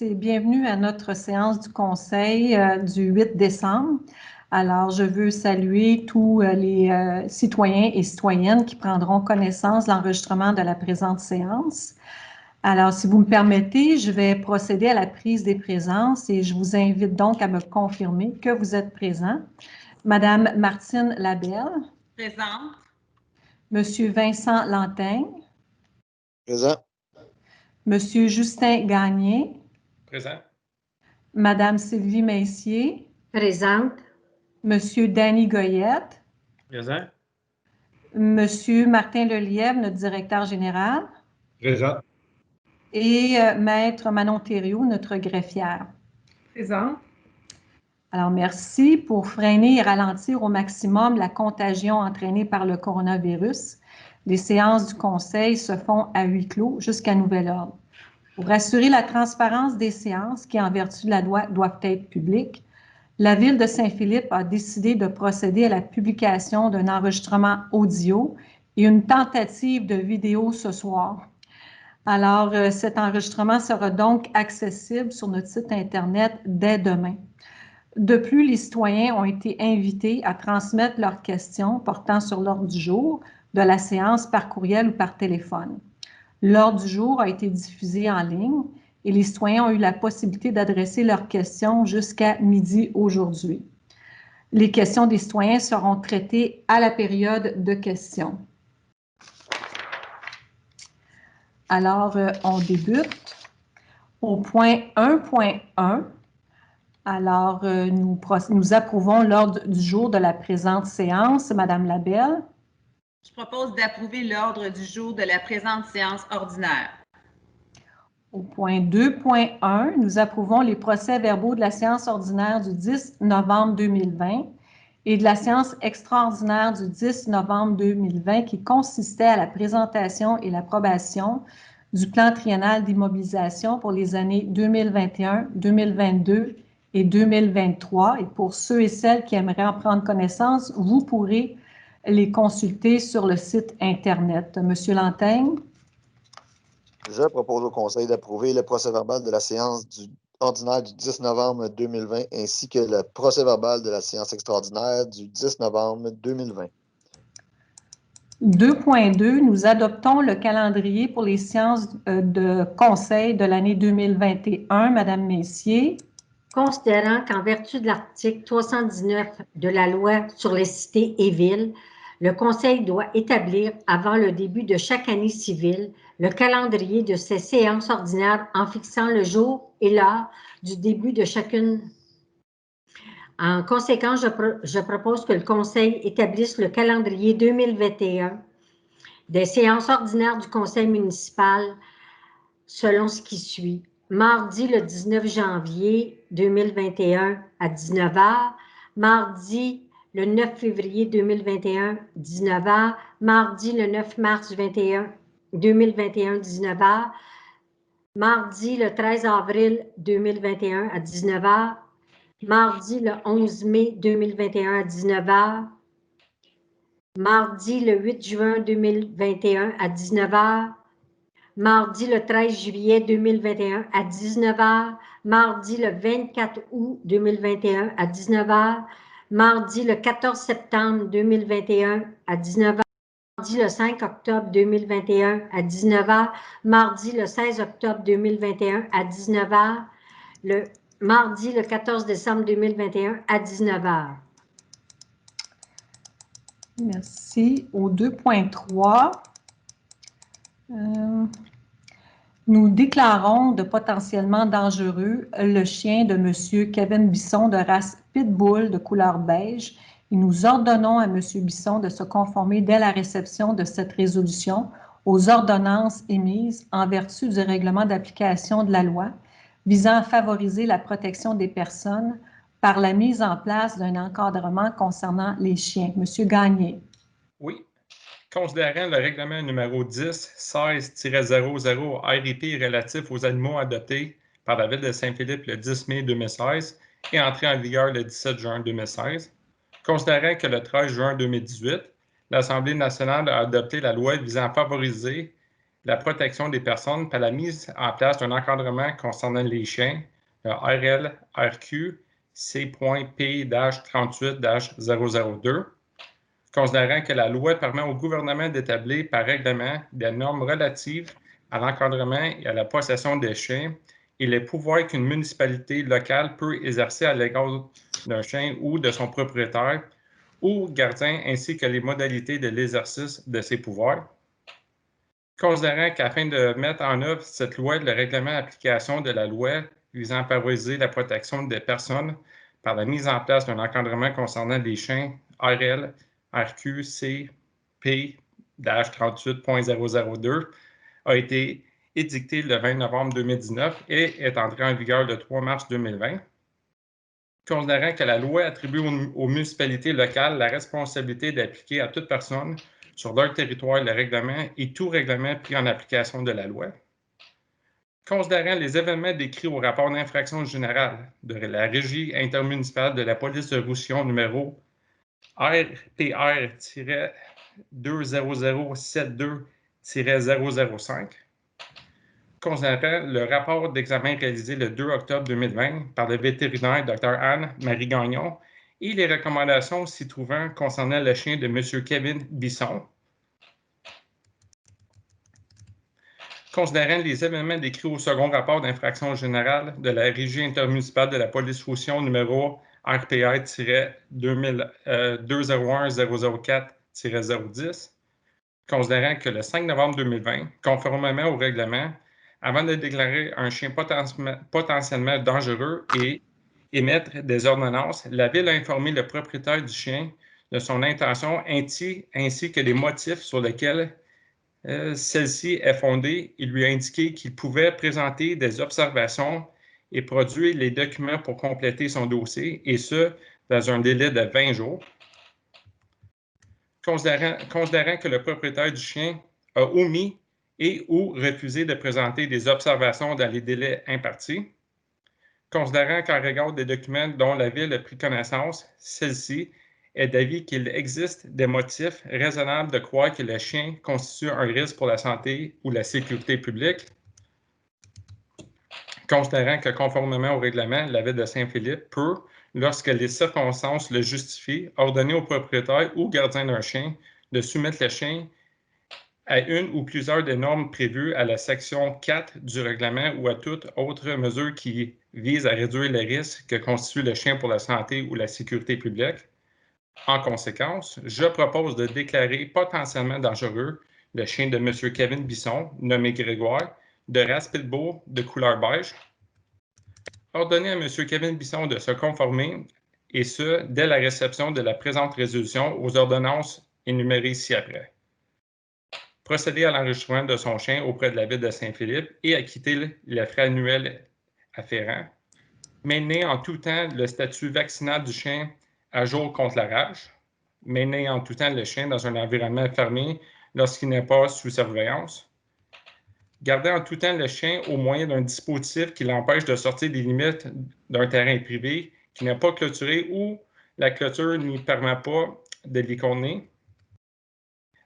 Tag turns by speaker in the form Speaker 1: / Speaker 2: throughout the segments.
Speaker 1: Bienvenue à notre séance du Conseil du 8 décembre. Alors, je veux saluer tous les citoyens et citoyennes qui prendront connaissance de l'enregistrement de la présente séance. Alors, si vous me permettez, je vais procéder à la prise des présences et je vous invite donc à me confirmer que vous êtes présent. Madame Martine Labelle.
Speaker 2: Présente.
Speaker 1: Monsieur Vincent Lantaigne.
Speaker 3: Présent.
Speaker 1: Monsieur Justin Gagné.
Speaker 4: Présent.
Speaker 1: Madame Sylvie Messier.
Speaker 5: Présente.
Speaker 1: Monsieur Danny Goyette.
Speaker 4: Présent.
Speaker 1: Monsieur Martin Lelièvre, notre directeur général.
Speaker 4: Présent.
Speaker 1: Et Maître Manon Thériault, notre greffière.
Speaker 2: Présente.
Speaker 1: Alors, merci. Pour freiner et ralentir au maximum la contagion entraînée par le coronavirus, les séances du Conseil se font à huis clos jusqu'à nouvel ordre. Pour assurer la transparence des séances qui, en vertu de la loi, doivent être publiques, la Ville de Saint-Philippe a décidé de procéder à la publication d'un enregistrement audio et une tentative de vidéo ce soir. Alors, cet enregistrement sera donc accessible sur notre site Internet dès demain. De plus, les citoyens ont été invités à transmettre leurs questions portant sur l'ordre du jour de la séance par courriel ou par téléphone. L'ordre du jour a été diffusé en ligne et les citoyens ont eu la possibilité d'adresser leurs questions jusqu'à midi aujourd'hui. Les questions des citoyens seront traitées à la période de questions. Alors, on débute au point 1.1. Alors, nous approuvons l'ordre du jour de la présente séance. Madame Labelle.
Speaker 2: Je propose d'approuver l'ordre du jour de la présente séance ordinaire.
Speaker 1: Au point 2.1, nous approuvons les procès-verbaux de la séance ordinaire du 10 novembre 2020 et de la séance extraordinaire du 10 novembre 2020 qui consistait à la présentation et l'approbation du plan triennal d'immobilisation pour les années 2021, 2022 et 2023. Et pour ceux et celles qui aimeraient en prendre connaissance, vous pourrez les consulter sur le site Internet. Monsieur Lantaigne.
Speaker 3: Je propose au Conseil d'approuver le procès-verbal de la séance ordinaire du 10 novembre 2020 ainsi que le procès-verbal de la séance extraordinaire du 10 novembre 2020.
Speaker 1: 2.2, nous adoptons le calendrier pour les séances de Conseil de l'année 2021. Madame Messier.
Speaker 5: Considérant qu'en vertu de l'article 319 de la loi sur les cités et villes, le Conseil doit établir, avant le début de chaque année civile, le calendrier de ces séances ordinaires en fixant le jour et l'heure du début de chacune. En conséquence, je propose que le Conseil établisse le calendrier 2021 des séances ordinaires du Conseil municipal selon ce qui suit. Mardi, le 19 janvier 2021 à 19 h, mardi, le 9 février 2021, 19 h, mardi, le 9 mars 2021, 19 h, mardi, le 13 avril 2021 à 19 h, mardi, le 11 mai 2021 à 19 h, mardi, le 8 juin 2021 à 19 h, mardi le 13 juillet 2021 à 19 h, mardi le 24 août 2021 à 19 h, mardi le 14 septembre 2021 à 19 h, mardi le 5 octobre 2021 à 19 h, mardi le 16 octobre 2021 à 19 h, le mardi le 14 décembre 2021 à 19 h.
Speaker 1: Merci. Au 2.3, nous déclarons de potentiellement dangereux le chien de M. Kevin Bisson de race Pitbull de couleur beige et nous ordonnons à M. Bisson de se conformer dès la réception de cette résolution aux ordonnances émises en vertu du règlement d'application de la loi visant à favoriser la protection des personnes par la mise en place d'un encadrement concernant les chiens. Monsieur Gagné.
Speaker 4: Oui. Considérant le règlement numéro 10-16-00 RIP relatif aux animaux adoptés par la Ville de Saint-Philippe le 10 mai 2016 et entré en vigueur le 17 juin 2016, considérant que le 13 juin 2018, l'Assemblée nationale a adopté la loi visant à favoriser la protection des personnes par la mise en place d'un encadrement concernant les chiens, le RL-RQ C.P-38-002, considérant que la loi permet au gouvernement d'établir par règlement des normes relatives à l'encadrement et à la possession des chiens et les pouvoirs qu'une municipalité locale peut exercer à l'égard d'un chien ou de son propriétaire ou gardien, ainsi que les modalités de l'exercice de ces pouvoirs. Considérant qu'afin de mettre en œuvre cette loi, le règlement d'application de la loi visant à favoriser la protection des personnes par la mise en place d'un encadrement concernant les chiens RL RQ CP-38.002 a été édicté le 20 novembre 2019 et est entré en vigueur le 3 mars 2020. Considérant que la loi attribue aux municipalités locales la responsabilité d'appliquer à toute personne sur leur territoire le règlement et tout règlement pris en application de la loi. Considérant les événements décrits au rapport d'infraction générale de la Régie intermunicipale de la police de Roussillon numéro RPR-20072-005, considérant le rapport d'examen réalisé le 2 octobre 2020 par le vétérinaire Dr. Anne-Marie Gagnon et les recommandations s'y trouvant concernant le chien de M. Kevin Bisson. Considérant les événements décrits au second rapport d'infraction générale de la Régie intermunicipale de la police Roussillon numéro RPR-201-004-010, considérant que le 5 novembre 2020, conformément au règlement, avant de déclarer un chien potentiellement dangereux et émettre des ordonnances, la Ville a informé le propriétaire du chien de son intention ainsi que des motifs sur lesquels celle-ci est fondée. Il lui a indiqué qu'il pouvait présenter des observations et produire les documents pour compléter son dossier, et ce, dans un délai de 20 jours. Considérant que le propriétaire du chien a omis et ou refusé de présenter des observations dans les délais impartis, considérant qu'en regard des documents dont la Ville a pris connaissance, celle-ci est d'avis qu'il existe des motifs raisonnables de croire que le chien constitue un risque pour la santé ou la sécurité publique, considérant que conformément au règlement, la Ville de Saint-Philippe peut, lorsque les circonstances le justifient, ordonner au propriétaire ou gardien d'un chien de soumettre le chien à une ou plusieurs des normes prévues à la section 4 du règlement ou à toute autre mesure qui vise à réduire les risques que constitue le chien pour la santé ou la sécurité publique. En conséquence, je propose de déclarer potentiellement dangereux le chien de M. Kevin Bisson, nommé Grégoire, de race Pitbull de couleur beige. Ordonner à M. Kevin Bisson de se conformer, et ce, dès la réception de la présente résolution aux ordonnances énumérées ci-après. Procéder à l'enregistrement de son chien auprès de la Ville de Saint-Philippe et acquitter les frais annuels afférents. Maintenir en tout temps le statut vaccinal du chien à jour contre la rage. Maintenir en tout temps le chien dans un environnement fermé lorsqu'il n'est pas sous surveillance. Garder en tout temps le chien au moyen d'un dispositif qui l'empêche de sortir des limites d'un terrain privé qui n'est pas clôturé ou la clôture n'y permet pas de l'y contenir.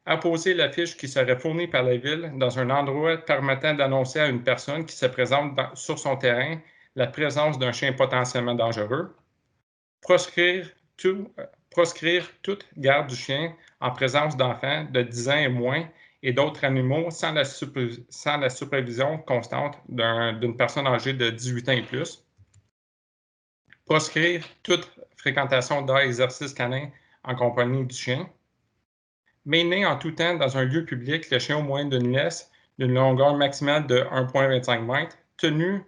Speaker 4: Apposer la fiche qui serait fournie par la Ville dans un endroit permettant d'annoncer à une personne qui se présente sur son terrain la présence d'un chien potentiellement dangereux. Proscrire toute garde du chien en présence d'enfants de 10 ans et moins et d'autres animaux sans la supervision constante d'une personne âgée de 18 ans et plus. Proscrire toute fréquentation d'aires d'exercice canin en compagnie du chien. Maintenir en tout temps dans un lieu public le chien au moyen d'une laisse d'une longueur maximale de 1,25 m, tenu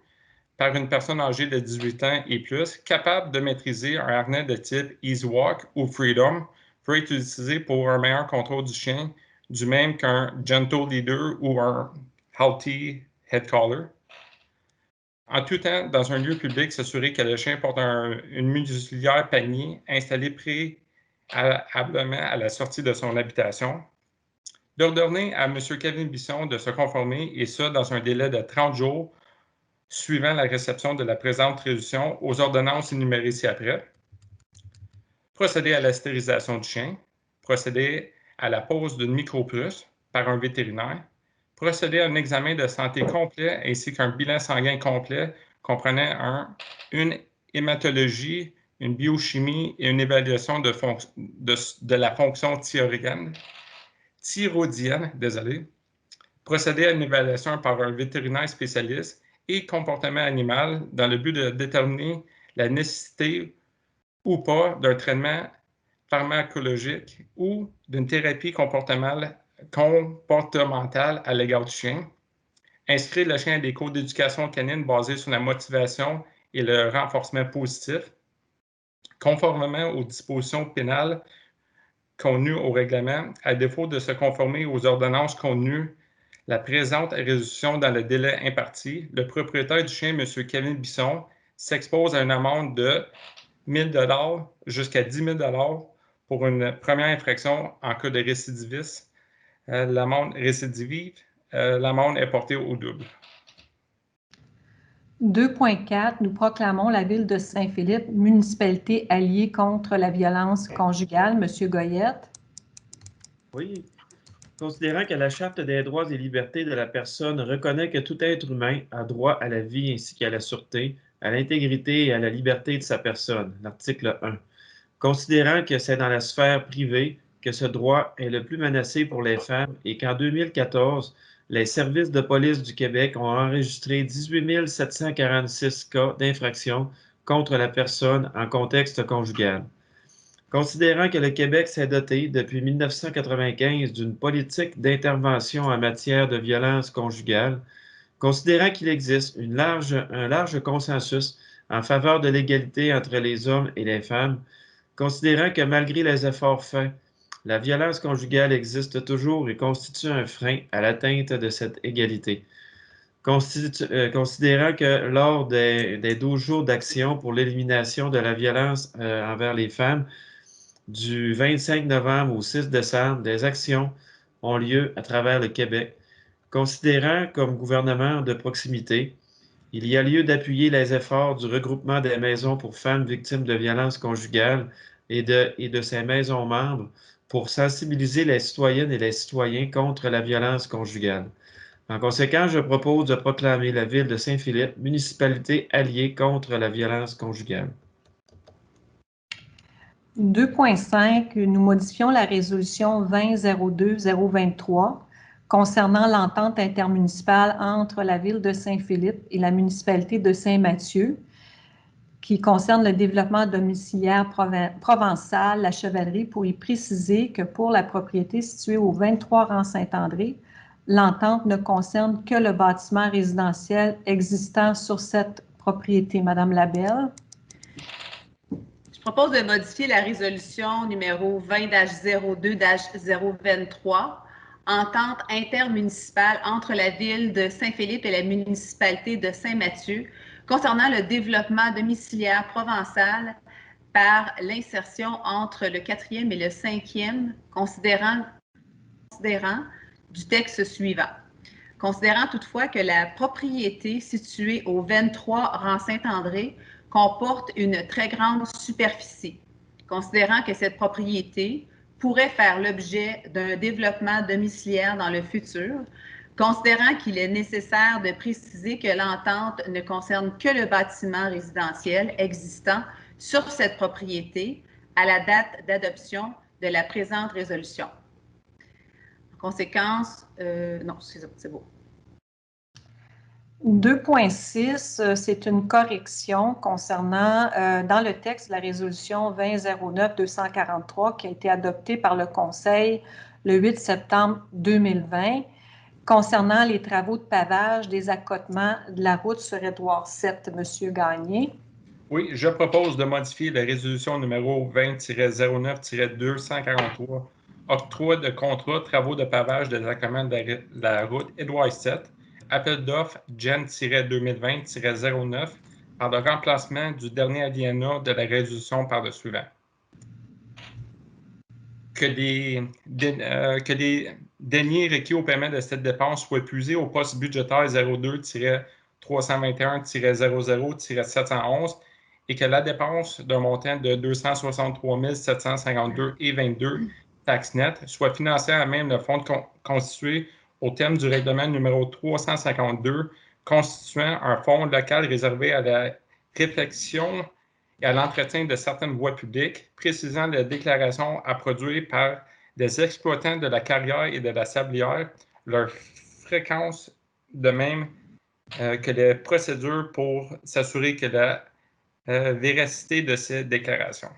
Speaker 4: par une personne âgée de 18 ans et plus, capable de maîtriser un harnais de type Easy Walk ou Freedom, peut être utilisé pour un meilleur contrôle du chien, du même qu'un Gentle Leader ou un Healthy Head Collar. En tout temps, dans un lieu public, s'assurer que le chien porte une muselière panier installée préalablement à la sortie de son habitation. D'ordonner à M. Kevin Bisson de se conformer, et ça dans un délai de 30 jours, suivant la réception de la présente résolution aux ordonnances énumérées ci-après. Procéder à la stérilisation du chien. Procéder à la pose d'une microprusse par un vétérinaire. procéder à un examen de santé complet ainsi qu'un bilan sanguin complet comprenant une hématologie, une biochimie et une évaluation de la fonction thyroïdienne, procéder à une évaluation par un vétérinaire spécialiste et comportement animal dans le but de déterminer la nécessité ou pas d'un traitement pharmacologique ou d'une thérapie comportementale à l'égard du chien, inscrire le chien à des cours d'éducation canine basés sur la motivation et le renforcement positif, conformément aux dispositions pénales contenues au règlement, à défaut de se conformer aux ordonnances contenues la présente résolution dans le délai imparti, le propriétaire du chien, M. Kevin Bisson, s'expose à une amende de 1 000 $ jusqu'à 10 000 $ pour une première infraction en cas de récidiviste. L'amende récidive, l'amende est portée au double.
Speaker 1: 2.4, nous proclamons la ville de Saint-Philippe, municipalité alliée contre la violence conjugale. Monsieur Goyette.
Speaker 6: Oui. Considérant que la Charte des droits et libertés de la personne reconnaît que tout être humain a droit à la vie ainsi qu'à la sûreté, à l'intégrité et à la liberté de sa personne, l'article 1. Considérant que c'est dans la sphère privée que ce droit est le plus menacé pour les femmes et qu'en 2014, les services de police du Québec ont enregistré 18 746 cas d'infraction contre la personne en contexte conjugal. Considérant que le Québec s'est doté depuis 1995 d'une politique d'intervention en matière de violence conjugale, considérant qu'il existe un large consensus en faveur de l'égalité entre les hommes et les femmes, considérant que malgré les efforts faits, la violence conjugale existe toujours et constitue un frein à l'atteinte de cette égalité. Considérant que lors des 12 jours d'action pour l'élimination de la violence envers les femmes, du 25 novembre au 6 décembre, des actions ont lieu à travers le Québec. Considérant comme gouvernement de proximité, il y a lieu d'appuyer les efforts du regroupement des maisons pour femmes victimes de violences conjugales et de ses maisons membres pour sensibiliser les citoyennes et les citoyens contre la violence conjugale. En conséquence, je propose de proclamer la ville de Saint-Philippe municipalité alliée contre la violence conjugale.
Speaker 1: 2.5, nous modifions la résolution 20-02-023 concernant l'entente intermunicipale entre la ville de Saint-Philippe et la municipalité de Saint-Mathieu qui concerne le développement domiciliaire provençal, la chevalerie, pour y préciser que pour la propriété située au 23 rang Saint-André, l'entente ne concerne que le bâtiment résidentiel existant sur cette propriété. Madame Labelle.
Speaker 2: Je propose de modifier la résolution numéro 20-02-023, entente intermunicipale entre la ville de Saint-Philippe et la municipalité de Saint-Mathieu concernant le développement domiciliaire provençal par l'insertion entre le 4e et le 5e considérant du texte suivant. Considérant toutefois que la propriété située au 23 rang Saint-André comporte une très grande superficie, considérant que cette propriété pourrait faire l'objet d'un développement domiciliaire dans le futur, considérant qu'il est nécessaire de préciser que l'entente ne concerne que le bâtiment résidentiel existant sur cette propriété à la date d'adoption de la présente résolution. En conséquence, non, c'est beau.
Speaker 1: 2.6, c'est une correction concernant, dans le texte, la résolution 20-09-243 qui a été adoptée par le Conseil le 8 septembre 2020 concernant les travaux de pavage des accotements de la route sur Édouard 7. Monsieur Gagné.
Speaker 4: Oui, je propose de modifier la résolution numéro 20-09-243, octroi de contrat travaux de pavage des accotements de la route Édouard 7, appel d'offres GEN-2020-09 par le remplacement du dernier alinéa de la résolution par le suivant. Que les deniers requis au paiement de cette dépense soient épuisés au poste budgétaire 02-321-00-711 et que la dépense d'un montant de 263 752,22 taxes nettes soit financée à même le fonds constitué au terme du règlement numéro 352 constituant un fonds local réservé à la réflexion et à l'entretien de certaines voies publiques, précisant les déclarations à produire par des exploitants de la carrière et de la sablière, leur fréquence, de même que les procédures pour s'assurer que la véracité de ces déclarations.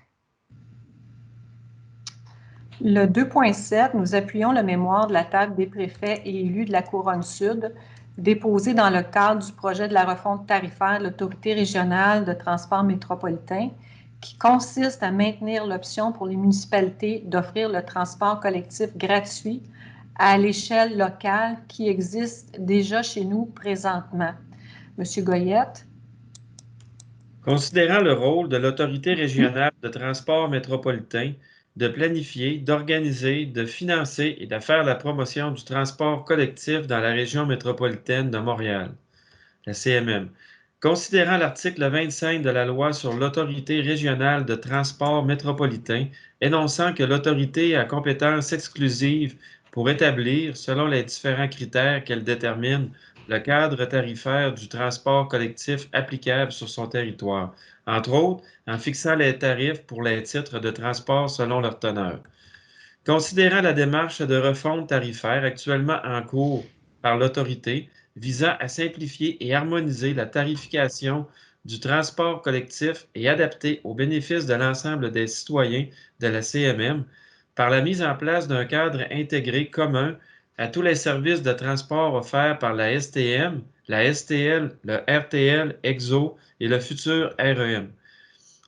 Speaker 1: Le 2.7, nous appuyons le mémoire de la table des préfets et élus de la Couronne Sud, déposé dans le cadre du projet de la refonte tarifaire de l'Autorité régionale de transport métropolitain, qui consiste à maintenir l'option pour les municipalités d'offrir le transport collectif gratuit à l'échelle locale qui existe déjà chez nous présentement. Monsieur Goyette.
Speaker 6: Considérant le rôle de l'Autorité régionale de transport métropolitain de planifier, d'organiser, de financer et de faire la promotion du transport collectif dans la région métropolitaine de Montréal, la CMM. Considérant l'article 25 de la loi sur l'Autorité régionale de transport métropolitain, énonçant que l'autorité a compétence exclusive pour établir, selon les différents critères qu'elle détermine, le cadre tarifaire du transport collectif applicable sur son territoire, entre autres en fixant les tarifs pour les titres de transport selon leur teneur. Considérant la démarche de refonte tarifaire actuellement en cours par l'autorité, visant à simplifier et harmoniser la tarification du transport collectif et adapter aux bénéfices de l'ensemble des citoyens de la CMM, par la mise en place d'un cadre intégré commun à tous les services de transport offerts par la STM, la STL, le RTL, EXO et le futur REM.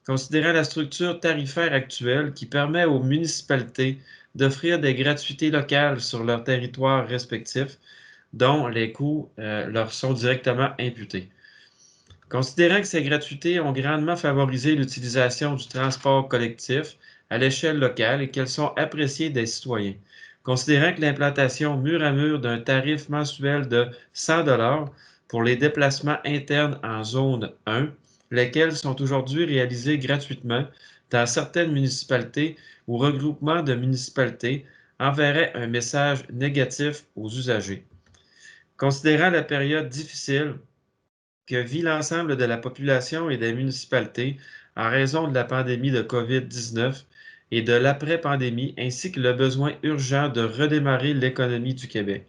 Speaker 6: Considérant la structure tarifaire actuelle qui permet aux municipalités d'offrir des gratuités locales sur leur territoire respectif, dont les coûts leur sont directement imputés. Considérant que ces gratuités ont grandement favorisé l'utilisation du transport collectif à l'échelle locale et qu'elles sont appréciées des citoyens. Considérant que l'implantation mur à mur d'un tarif mensuel de 100 $ pour les déplacements internes en zone 1, lesquels sont aujourd'hui réalisés gratuitement dans certaines municipalités ou regroupements de municipalités, enverrait un message négatif aux usagers. Considérant la période difficile que vit l'ensemble de la population et des municipalités en raison de la pandémie de COVID-19 et de l'après-pandémie, ainsi que le besoin urgent de redémarrer l'économie du Québec.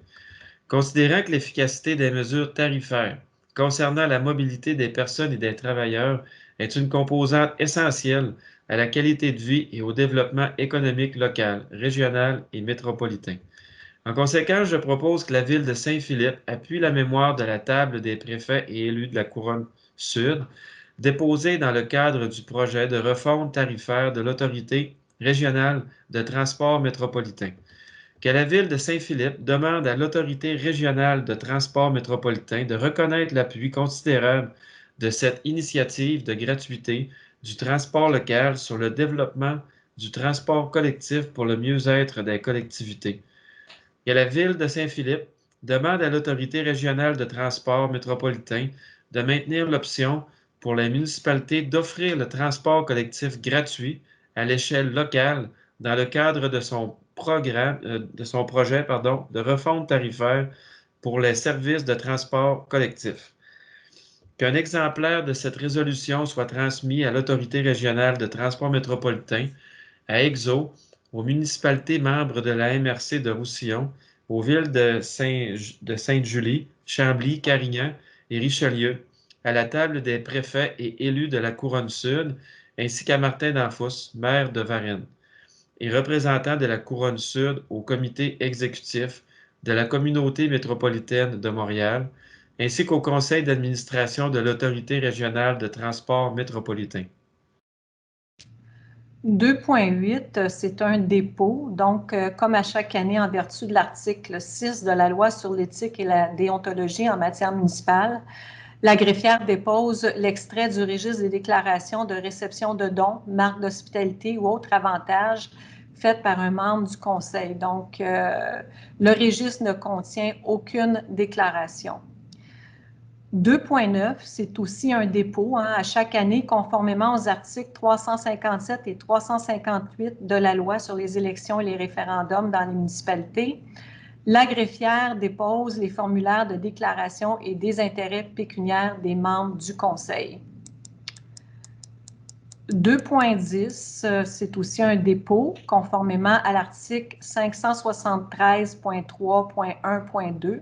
Speaker 6: Considérant que l'efficacité des mesures tarifaires concernant la mobilité des personnes et des travailleurs est une composante essentielle à la qualité de vie et au développement économique local, régional et métropolitain. En conséquence, je propose que la Ville de Saint-Philippe appuie la mémoire de la table des préfets et élus de la Couronne Sud, déposée dans le cadre du projet de refonte tarifaire de l'Autorité régionale de transport métropolitain. Que la Ville de Saint-Philippe demande à l'Autorité régionale de transport métropolitain de reconnaître l'appui considérable de cette initiative de gratuité du transport local sur le développement du transport collectif pour le mieux-être des collectivités. Que la Ville de Saint-Philippe demande à l'Autorité régionale de transport métropolitain de maintenir l'option pour les municipalités d'offrir le transport collectif gratuit à l'échelle locale dans le cadre de son projet de refonte tarifaire pour les services de transport collectif. Qu'un exemplaire de cette résolution soit transmis à l'Autorité régionale de transport métropolitain, à EXO, aux municipalités membres de la MRC de Roussillon, aux villes de Sainte-Julie, Chambly, Carignan et Richelieu, à la table des préfets et élus de la Couronne Sud, ainsi qu'à Martin Danfous, maire de Varennes, et représentant de la Couronne Sud au comité exécutif de la communauté métropolitaine de Montréal, ainsi qu'au conseil d'administration de l'Autorité régionale de transport métropolitain.
Speaker 1: 2.8, c'est un dépôt. Donc, comme à chaque année, en vertu de l'article 6 de la loi sur l'éthique et la déontologie en matière municipale, la greffière dépose l'extrait du registre des déclarations de réception de dons, marques d'hospitalité ou autres avantages faites par un membre du conseil. Donc, le registre ne contient aucune déclaration. 2.9, c'est aussi un dépôt à chaque année, conformément aux articles 357 et 358 de la loi sur les élections et les référendums dans les municipalités. La greffière dépose les formulaires de déclaration et des intérêts pécuniaires des membres du conseil. 2.10, c'est aussi un dépôt conformément à l'article 573.3.1.2.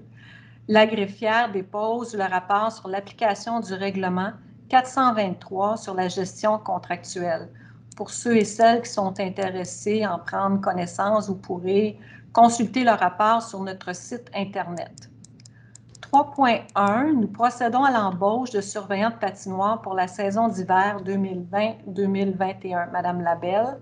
Speaker 1: La greffière dépose le rapport sur l'application du règlement 423 sur la gestion contractuelle. Pour ceux et celles qui sont intéressés à en prendre connaissance, vous pourrez consulter le rapport sur notre site Internet. 3.1, nous procédons à l'embauche de surveillants de patinoire pour la saison d'hiver 2020-2021. Madame Labelle.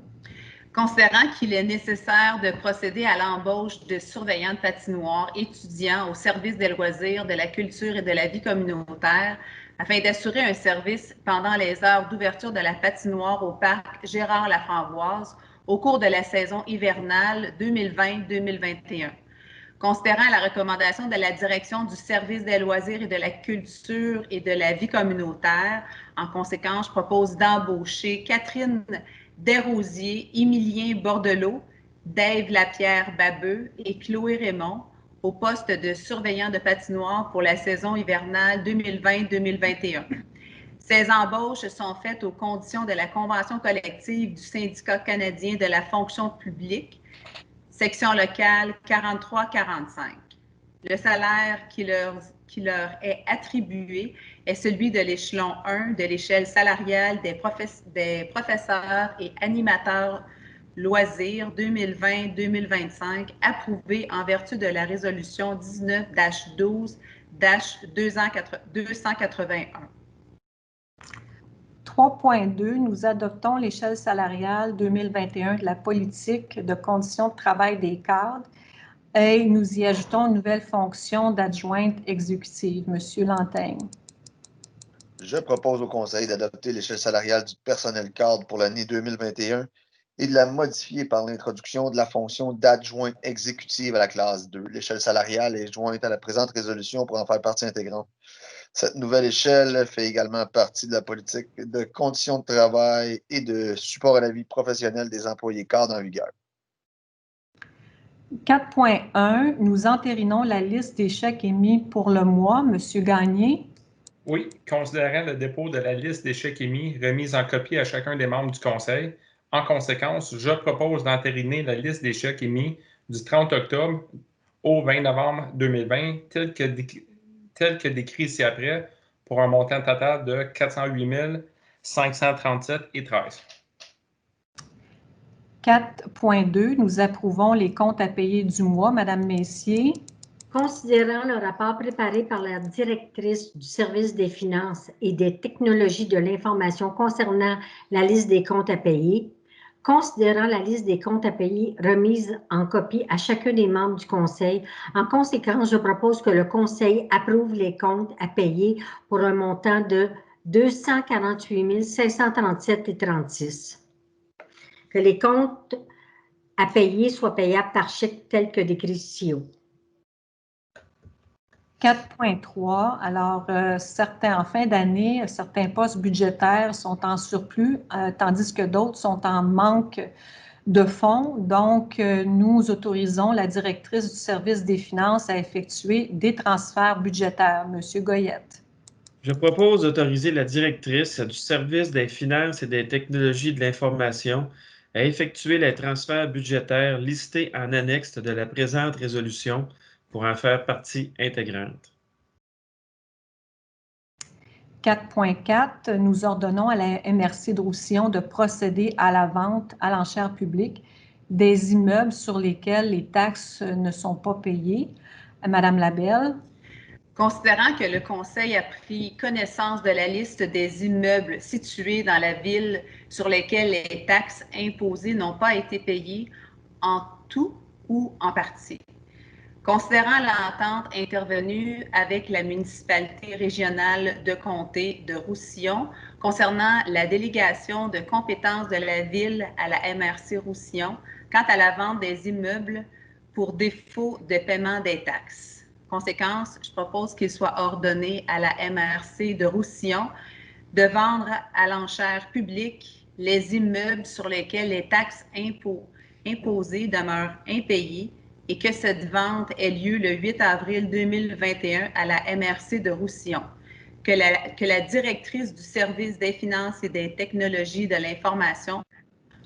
Speaker 2: Considérant qu'il est nécessaire de procéder à l'embauche de surveillants de patinoire étudiants au service des loisirs, de la culture et de la vie communautaire, afin d'assurer un service pendant les heures d'ouverture de la patinoire au parc Gérard-Laframboise au cours de la saison hivernale 2020-2021. Considérant la recommandation de la direction du service des loisirs et de la culture et de la vie communautaire, en conséquence, je propose d'embaucher Catherine Desrosiers, Émilien Bordelot, Dave Lapierre-Babeux et Chloé Raymond au poste de surveillant de patinoire pour la saison hivernale 2020-2021. Ces embauches sont faites aux conditions de la convention collective du syndicat canadien de la fonction publique, section locale 43-45. Le salaire qui leur est attribué est celui de l'échelon 1 de l'échelle salariale des professeurs et animateurs loisirs 2020-2025 approuvé en vertu de la résolution 19-12-281.
Speaker 1: 3.2, nous adoptons l'échelle salariale 2021 de la politique de conditions de travail des cadres et nous y ajoutons une nouvelle fonction d'adjointe exécutive. Monsieur Lanteigne.
Speaker 3: Je propose au Conseil d'adopter l'échelle salariale du personnel cadre pour l'année 2021 et de la modifier par l'introduction de la fonction d'adjointe exécutive à la classe 2. L'échelle salariale est jointe à la présente résolution pour en faire partie intégrante. Cette nouvelle échelle fait également partie de la politique de conditions de travail et de support à la vie professionnelle des employés cadres en vigueur.
Speaker 1: 4.1, nous entérinons la liste des chèques émis pour le mois. Monsieur Gagné.
Speaker 4: Oui, considérant le dépôt de la liste des chèques émis remise en copie à chacun des membres du Conseil, en conséquence, je propose d'entériner la liste des chèques émis du 30 octobre au 20 novembre 2020, tel que décrit ci-après, pour un montant total de 408 537,13.
Speaker 1: 4.2, nous approuvons les comptes à payer du mois. Madame Messier.
Speaker 5: Considérant le rapport préparé par la directrice du service des finances et des technologies de l'information concernant la liste des comptes à payer, considérant la liste des comptes à payer remise en copie à chacun des membres du Conseil, en conséquence, je propose que le Conseil approuve les comptes à payer pour un montant de 248 537,36. Que les comptes à payer soient payables par chèque tel que décrit ci-haut.
Speaker 1: 4.3, alors en fin d'année, certains postes budgétaires sont en surplus, tandis que d'autres sont en manque de fonds. Donc, nous autorisons la directrice du service des finances à effectuer des transferts budgétaires. Monsieur Goyette.
Speaker 6: Je propose d'autoriser la directrice du service des finances et des technologies de l'information à effectuer les transferts budgétaires listés en annexe de la présente résolution pour en faire partie intégrante.
Speaker 1: 4.4, nous ordonnons à la MRC de Roussillon de procéder à la vente à l'enchère publique des immeubles sur lesquels les taxes ne sont pas payées. Madame Labelle.
Speaker 2: Considérant que le Conseil a pris connaissance de la liste des immeubles situés dans la ville sur lesquels les taxes imposées n'ont pas été payées en tout ou en partie. Considérant l'entente intervenue avec la municipalité régionale de comté de Roussillon concernant la délégation de compétences de la ville à la MRC Roussillon quant à la vente des immeubles pour défaut de paiement des taxes. Conséquence, je propose qu'il soit ordonné à la MRC de Roussillon de vendre à l'enchère publique les immeubles sur lesquels les taxes imposées demeurent impayées et que cette vente ait lieu le 8 avril 2021 à la MRC de Roussillon. Que la directrice du service des finances et des technologies de l'information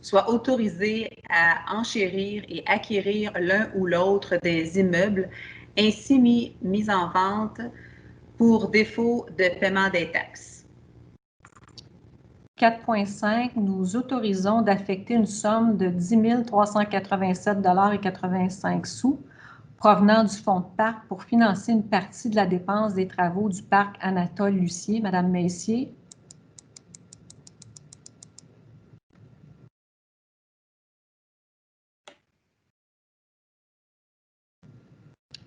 Speaker 2: soit autorisée à enchérir et acquérir l'un ou l'autre des immeubles ainsi mis en vente pour défaut de paiement des taxes.
Speaker 1: 4.5, nous autorisons d'affecter une somme de 10 387,85 $ provenant du fonds de parc pour financer une partie de la dépense des travaux du parc Anatole-Lucier. Madame Messier.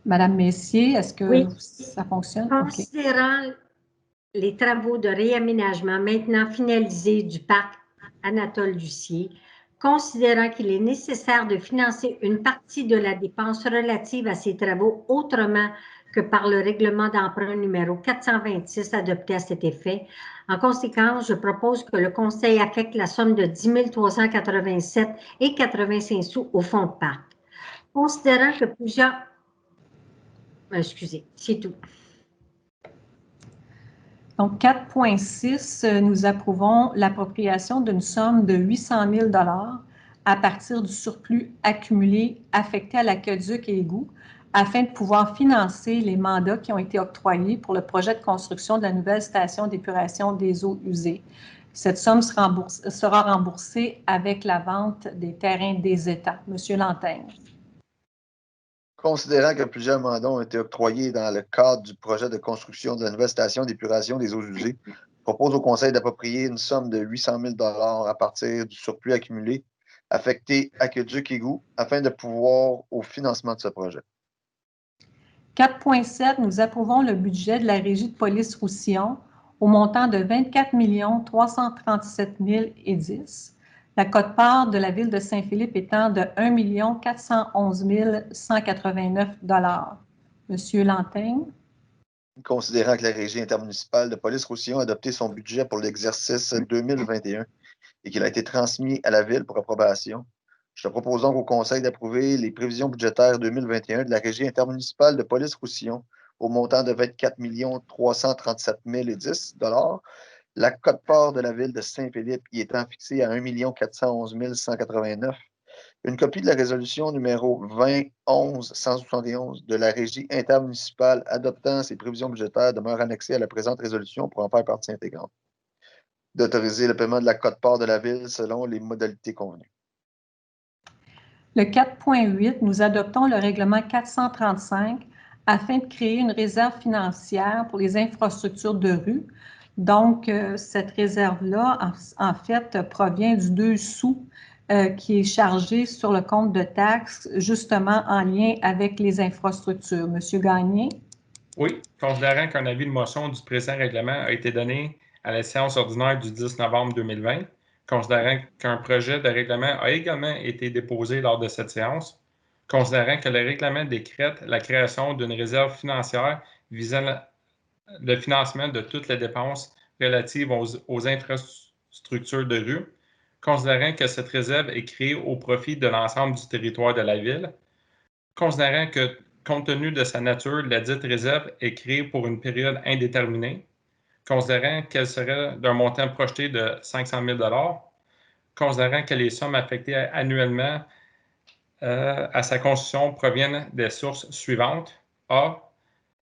Speaker 1: Madame Messier, est-ce que
Speaker 5: oui,
Speaker 1: ça fonctionne?
Speaker 5: Considérant les travaux de réaménagement maintenant finalisés du parc Anatole-Lucier, considérant qu'il est nécessaire de financer une partie de la dépense relative à ces travaux autrement que par le règlement d'emprunt numéro 426 adopté à cet effet. En conséquence, je propose que le Conseil affecte la somme de 10 387,85 $ au fonds de parc. Considérant que plusieurs... Excusez, c'est tout.
Speaker 1: Donc, 4.6, nous approuvons l'appropriation d'une somme de 800 000 $ à partir du surplus accumulé affecté à l'aqueduc et égouts afin de pouvoir financer les mandats qui ont été octroyés pour le projet de construction de la nouvelle station d'épuration des eaux usées. Cette somme sera remboursée avec la vente des terrains des États. Monsieur Lantaigne.
Speaker 3: Considérant que plusieurs mandats ont été octroyés dans le cadre du projet de construction de la nouvelle station d'épuration des eaux usées, je propose au Conseil d'approprier une somme de 800 000 $ à partir du surplus accumulé affecté à Aqueduc Égout afin de pouvoir au financement de ce projet.
Speaker 1: 4.7, nous approuvons le budget de la Régie de police Roussillon au montant de 24 337 010. La quote-part de la ville de Saint-Philippe étant de 1 411 189 $. Monsieur Lantaigne.
Speaker 3: Considérant que la Régie intermunicipale de police Roussillon a adopté son budget pour l'exercice 2021 et qu'il a été transmis à la ville pour approbation, je te propose donc au Conseil d'approuver les prévisions budgétaires 2021 de la Régie intermunicipale de police Roussillon au montant de 24 337 010 $. La quote-part de la ville de Saint-Philippe y étant fixée à 1 411 189 $. Une copie de la résolution numéro 2011-171 de la Régie intermunicipale adoptant ces prévisions budgétaires demeure annexée à la présente résolution pour en faire partie intégrante. D'autoriser le paiement de la quote-part de la ville selon les modalités convenues.
Speaker 1: Le 4.8, nous adoptons le règlement 435 afin de créer une réserve financière pour les infrastructures de rue. Donc, cette réserve-là, en fait, provient du 2 sous qui est chargé sur le compte de taxes, justement en lien avec les infrastructures. Monsieur Gagné?
Speaker 4: Oui, considérant qu'un avis de motion du présent règlement a été donné à la séance ordinaire du 10 novembre 2020, considérant qu'un projet de règlement a également été déposé lors de cette séance, considérant que le règlement décrète la création d'une réserve financière visant le financement de toutes les dépenses relatives aux infrastructures de rue, considérant que cette réserve est créée au profit de l'ensemble du territoire de la ville, considérant que, compte tenu de sa nature, la dite réserve est créée pour une période indéterminée, considérant qu'elle serait d'un montant projeté de 500 000 $, considérant que les sommes affectées annuellement à sa construction proviennent des sources suivantes. A.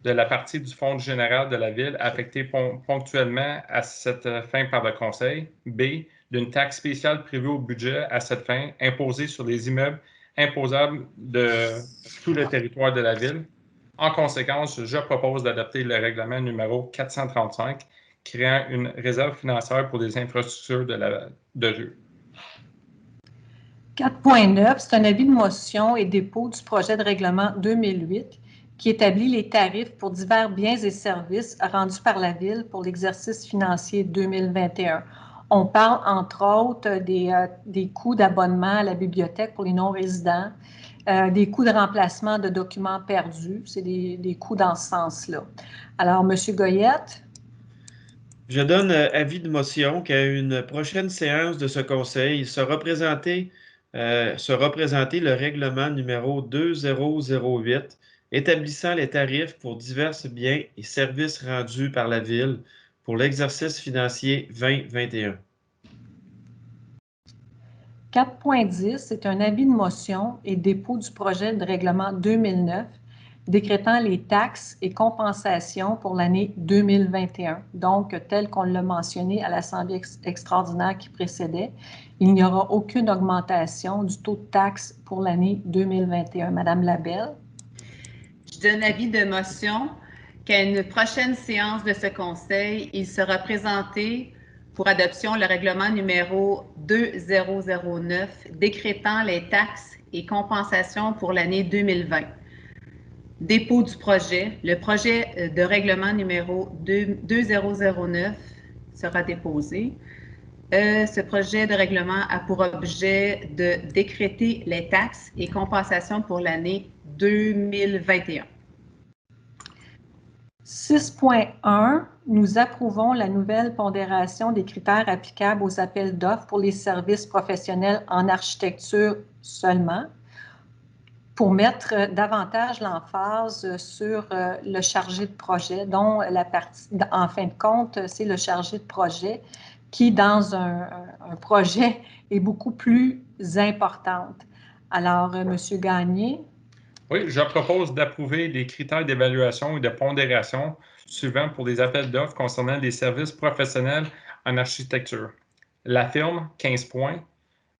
Speaker 4: De la partie du Fonds général de la ville affectée ponctuellement à cette fin par le Conseil. B. D'une taxe spéciale prévue au budget à cette fin, imposée sur les immeubles imposables de tout le territoire de la ville. En conséquence, je propose d'adopter le règlement numéro 435, créant une réserve financière pour les infrastructures de rue.
Speaker 1: 4.9, c'est un avis de motion et dépôt du projet de règlement 2008 qui établit les tarifs pour divers biens et services rendus par la Ville pour l'exercice financier 2021. On parle, entre autres, des coûts d'abonnement à la bibliothèque pour les non-résidents, des coûts de remplacement de documents perdus. C'est des coûts dans ce sens-là. Alors, M. Goyette?
Speaker 6: Je donne avis de motion qu'à une prochaine séance de ce Conseil, il sera présenté sera présenté le règlement numéro 2008 établissant les tarifs pour divers biens et services rendus par la Ville pour l'exercice financier 2021.
Speaker 1: 4.10, c'est un avis de motion et dépôt du projet de règlement 2009 décrétant les taxes et compensations pour l'année 2021. Donc, tel qu'on l'a mentionné à l'Assemblée extraordinaire qui précédait, il n'y aura aucune augmentation du taux de taxes pour l'année 2021. Madame Labelle.
Speaker 2: Je donne avis de motion qu'à une prochaine séance de ce Conseil, il sera présenté pour adoption le règlement numéro 2009 décrétant les taxes et compensations pour l'année 2020. Dépôt du projet. Le projet de règlement numéro 2009 sera déposé. Ce projet de règlement a pour objet de décréter les taxes et compensations pour l'année 2021.
Speaker 1: 6.1, nous approuvons la nouvelle pondération des critères applicables aux appels d'offres pour les services professionnels en architecture seulement, pour mettre davantage l'emphase sur le chargé de projet, dont la partie, en fin de compte, c'est le chargé de projet qui, dans un projet, est beaucoup plus importante. Alors, M. Gagné.
Speaker 4: Oui, je propose d'approuver les critères d'évaluation et de pondération suivants pour les appels d'offres concernant les services professionnels en architecture. La firme, 15 points.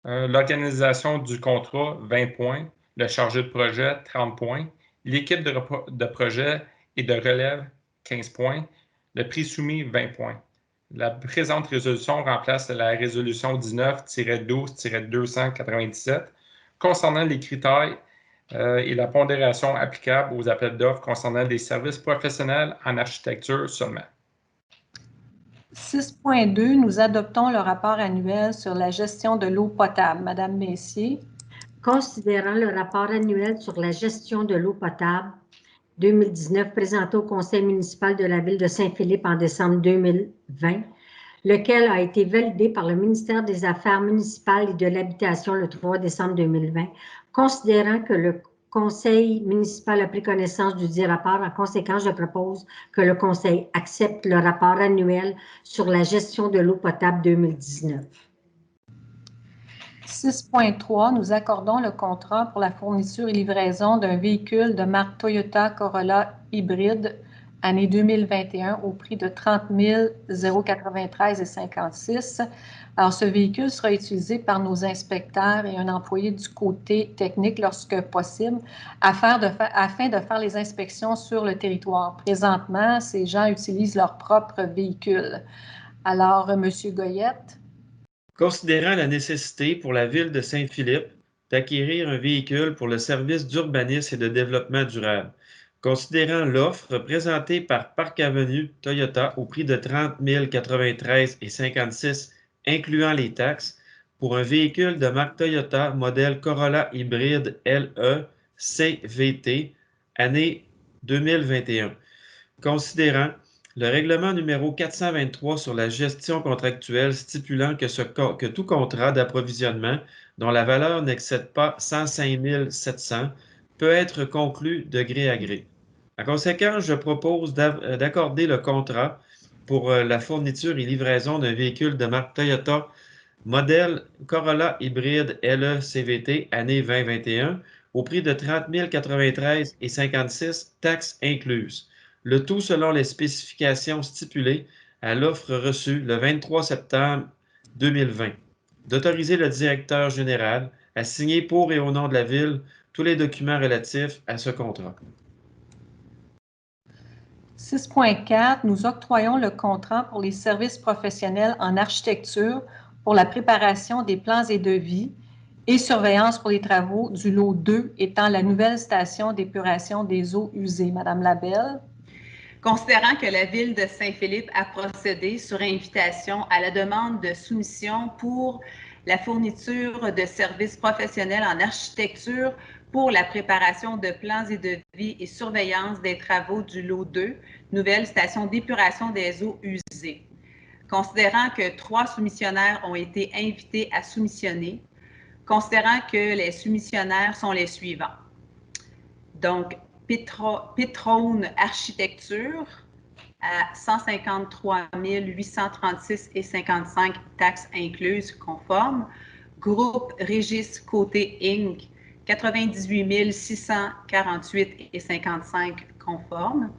Speaker 4: L'organisation du contrat, 20 points. Le chargé de projet, 30 points. L'équipe de projet et de relève, 15 points. Le prix soumis, 20 points. La présente résolution remplace la résolution 19-12-297 concernant les critères et la pondération applicable aux appels d'offres concernant des services professionnels en architecture seulement.
Speaker 1: 6.2, nous adoptons le rapport annuel sur la gestion de l'eau potable. Madame Messier.
Speaker 5: Considérant le rapport annuel sur la gestion de l'eau potable 2019 présenté au Conseil municipal de la Ville de Saint-Philippe en décembre 2020, lequel a été validé par le ministère des Affaires municipales et de l'Habitation le 3 décembre 2020, considérant que le Conseil municipal a pris connaissance du dit rapport, en conséquence, je propose que le Conseil accepte le rapport annuel sur la gestion de l'eau potable 2019.
Speaker 1: 6.3, nous accordons le contrat pour la fourniture et livraison d'un véhicule de marque Toyota Corolla hybride année 2021 au prix de 30 093,56. Alors, ce véhicule sera utilisé par nos inspecteurs et un employé du côté technique lorsque possible afin de faire les inspections sur le territoire. Présentement, ces gens utilisent leur propre véhicule. Alors, M. Goyette.
Speaker 6: Considérant la nécessité pour la Ville de Saint-Philippe d'acquérir un véhicule pour le service d'urbanisme et de développement durable, considérant l'offre présentée par Parc Avenue Toyota au prix de 30 093,56 incluant les taxes, pour un véhicule de marque Toyota modèle Corolla hybride LE CVT année 2021, considérant le règlement numéro 423 sur la gestion contractuelle stipulant que tout contrat d'approvisionnement dont la valeur n'excède pas 105 700 peut être conclu de gré à gré. En conséquence, je propose d'accorder le contrat pour la fourniture et livraison d'un véhicule de marque Toyota modèle Corolla hybride LE CVT année 2021 au prix de 30 093,56 taxes incluses. Le tout selon les spécifications stipulées à l'offre reçue le 23 septembre 2020. D'autoriser le directeur général à signer pour et au nom de la Ville tous les documents relatifs à ce contrat.
Speaker 1: 6.4, nous octroyons le contrat pour les services professionnels en architecture pour la préparation des plans et devis et surveillance pour les travaux du lot 2 étant la nouvelle station d'épuration des eaux usées. Madame Labelle.
Speaker 2: Considérant que la Ville de Saint-Philippe a procédé sur invitation à la demande de soumission pour la fourniture de services professionnels en architecture pour la préparation de plans et devis et surveillance des travaux du lot 2, nouvelle station d'épuration des eaux usées. Considérant que 3 soumissionnaires ont été invités à soumissionner, considérant que les soumissionnaires sont les suivants. Donc, Petrone Architecture à 153 836,55 taxes incluses conformes. Groupe Régis Côté Inc. 98 648,55 conformes.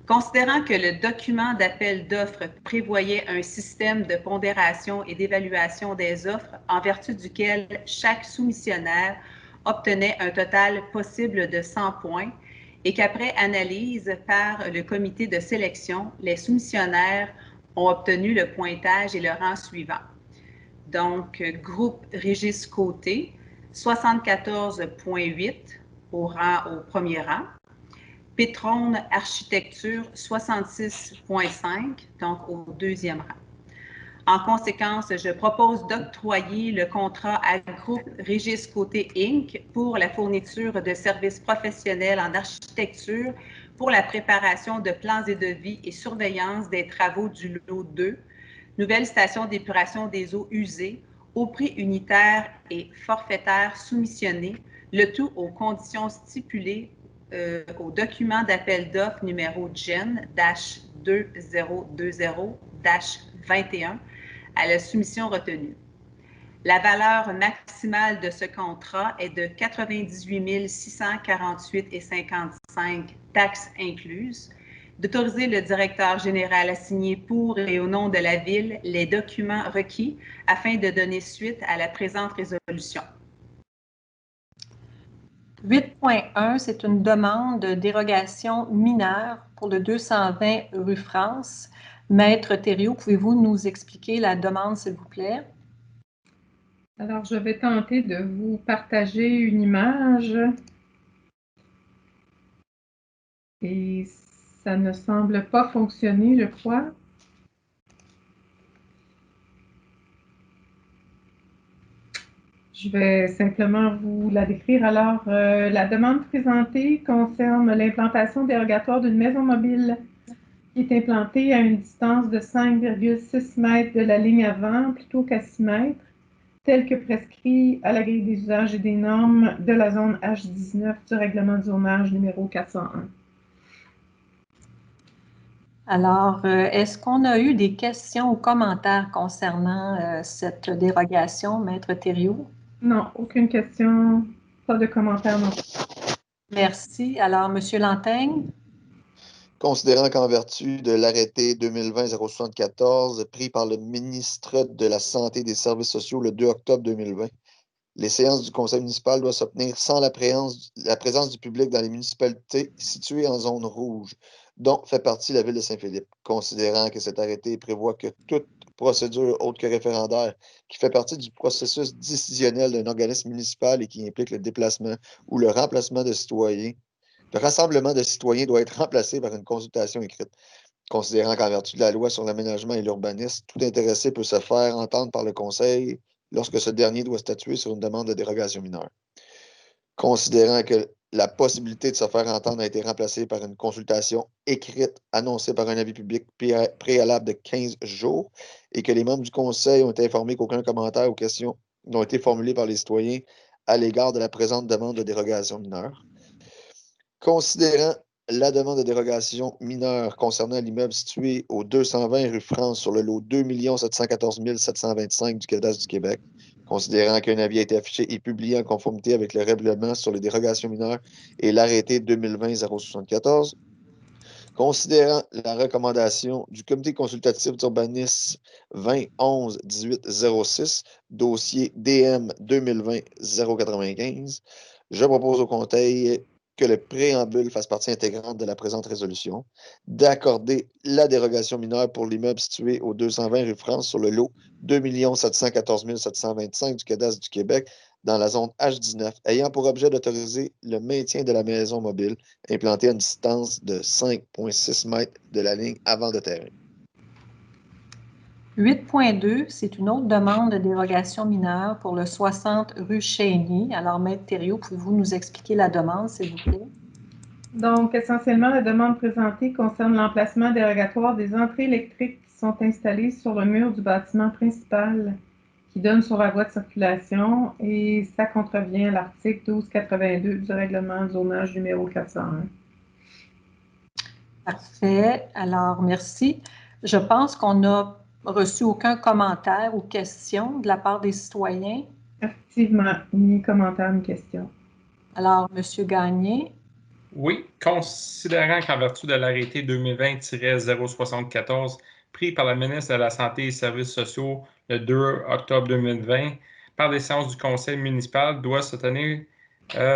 Speaker 2: Considérant que le document d'appel d'offres prévoyait un système de pondération et d'évaluation des offres en vertu duquel chaque soumissionnaire obtenait un total possible de 100 points et qu'après analyse par le comité de sélection, les soumissionnaires ont obtenu le pointage et le rang suivant. Donc, groupe Régis Côté, 74,8 au premier rang. Petrone Architecture, 66,5, donc au deuxième rang. En conséquence, je propose d'octroyer le contrat à Groupe Régis Côté Inc. pour la fourniture de services professionnels en architecture pour la préparation de plans et devis et surveillance des travaux du lot 2, nouvelle station d'épuration des eaux usées, au prix unitaire et forfaitaire soumissionné, le tout aux conditions stipulées au document d'appel d'offres numéro GEN-2020-21 à la soumission retenue. La valeur maximale de ce contrat est de 98 648,55 taxes incluses, d'autoriser le directeur général à signer pour et au nom de la Ville les documents requis afin de donner suite à la présente résolution.
Speaker 1: 8.1, c'est une demande de dérogation mineure pour le 220 rue France. Maître Thériault, pouvez-vous nous expliquer la demande, s'il vous plaît?
Speaker 7: Alors, je vais tenter de vous partager une image. Et ça ne semble pas fonctionner, je crois. Je vais simplement vous la décrire. Alors, la demande présentée concerne l'implantation dérogatoire d'une maison mobile qui est implantée à une distance de 5,6 mètres de la ligne avant plutôt qu'à 6 mètres, tel que prescrit à la grille des usages et des normes de la zone H19 du règlement de zonage numéro 401.
Speaker 1: Alors, est-ce qu'on a eu des questions ou commentaires concernant cette dérogation, Maître Thériault?
Speaker 7: Non, aucune question, pas de commentaires non plus.
Speaker 1: Merci. Alors, M. Lanteigne?
Speaker 3: Considérant qu'en vertu de l'arrêté 2020-074 pris par le ministre de la Santé et des Services sociaux le 2 octobre 2020, les séances du conseil municipal doivent se tenir sans la présence du public dans les municipalités situées en zone rouge, dont fait partie la ville de Saint-Philippe. Considérant que cet arrêté prévoit que toute procédure autre que référendaire qui fait partie du processus décisionnel d'un organisme municipal et qui implique le déplacement ou le remplacement de citoyens, le rassemblement de citoyens doit être remplacé par une consultation écrite. Considérant qu'en vertu de la loi sur l'aménagement et l'urbanisme, tout intéressé peut se faire entendre par le conseil lorsque ce dernier doit statuer sur une demande de dérogation mineure. Considérant que la possibilité de se faire entendre a été remplacée par une consultation écrite annoncée par un avis public préalable de 15 jours et que les membres du conseil ont été informés qu'aucun commentaire ou question n'ont été formulés par les citoyens à l'égard de la présente demande de dérogation mineure. Considérant la demande de dérogation mineure concernant l'immeuble situé au 220 rue France sur le lot 2 714 725 du cadastre du Québec, considérant qu'un avis a été affiché et publié en conformité avec le règlement sur les dérogations mineures et l'arrêté 2020-074, considérant la recommandation du comité consultatif d'urbanisme 2011-1806, dossier DM 2020-095, je propose au conseil que le préambule fasse partie intégrante de la présente résolution, d'accorder la dérogation mineure pour l'immeuble situé au 220 rue France sur le lot 2 714 725 du cadastre du Québec dans la zone H19, ayant pour objet d'autoriser le maintien de la maison mobile implantée à une distance de 5,6 mètres de la ligne avant de terrain.
Speaker 1: 8.2, c'est une autre demande de dérogation mineure pour le 60 rue Chénier. Alors, Maître Thériault, pouvez-vous nous expliquer la demande, s'il vous plaît?
Speaker 7: Donc, essentiellement, la demande présentée concerne l'emplacement dérogatoire des entrées électriques qui sont installées sur le mur du bâtiment principal qui donne sur la voie de circulation et ça contrevient à l'article 1282 du règlement de zonage numéro 401.
Speaker 1: Parfait. Alors, merci. Je pense qu'on n'a reçu aucun commentaire ou question de la part des citoyens.
Speaker 7: Effectivement, ni commentaire ni question.
Speaker 1: Alors, M. Gagné.
Speaker 4: Oui, considérant qu'en vertu de l'arrêté 2020-074 pris par la ministre de la Santé et des Services sociaux le 2 octobre 2020 par les séances du conseil municipal doit se tenir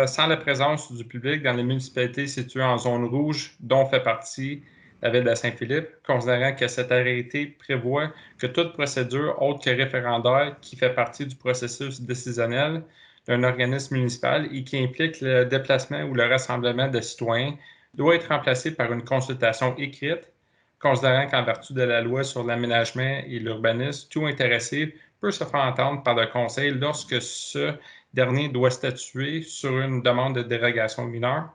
Speaker 4: sans la présence du public dans les municipalités situées en zone rouge, dont fait partie la ville de Saint-Philippe, considérant que cet arrêté prévoit que toute procédure autre que référendaire qui fait partie du processus décisionnel d'un organisme municipal et qui implique le déplacement ou le rassemblement de citoyens doit être remplacé par une consultation écrite, considérant qu'en vertu de la loi sur l'aménagement et l'urbanisme, tout intéressé peut se faire entendre par le conseil lorsque ce dernier doit statuer sur une demande de dérogation mineure,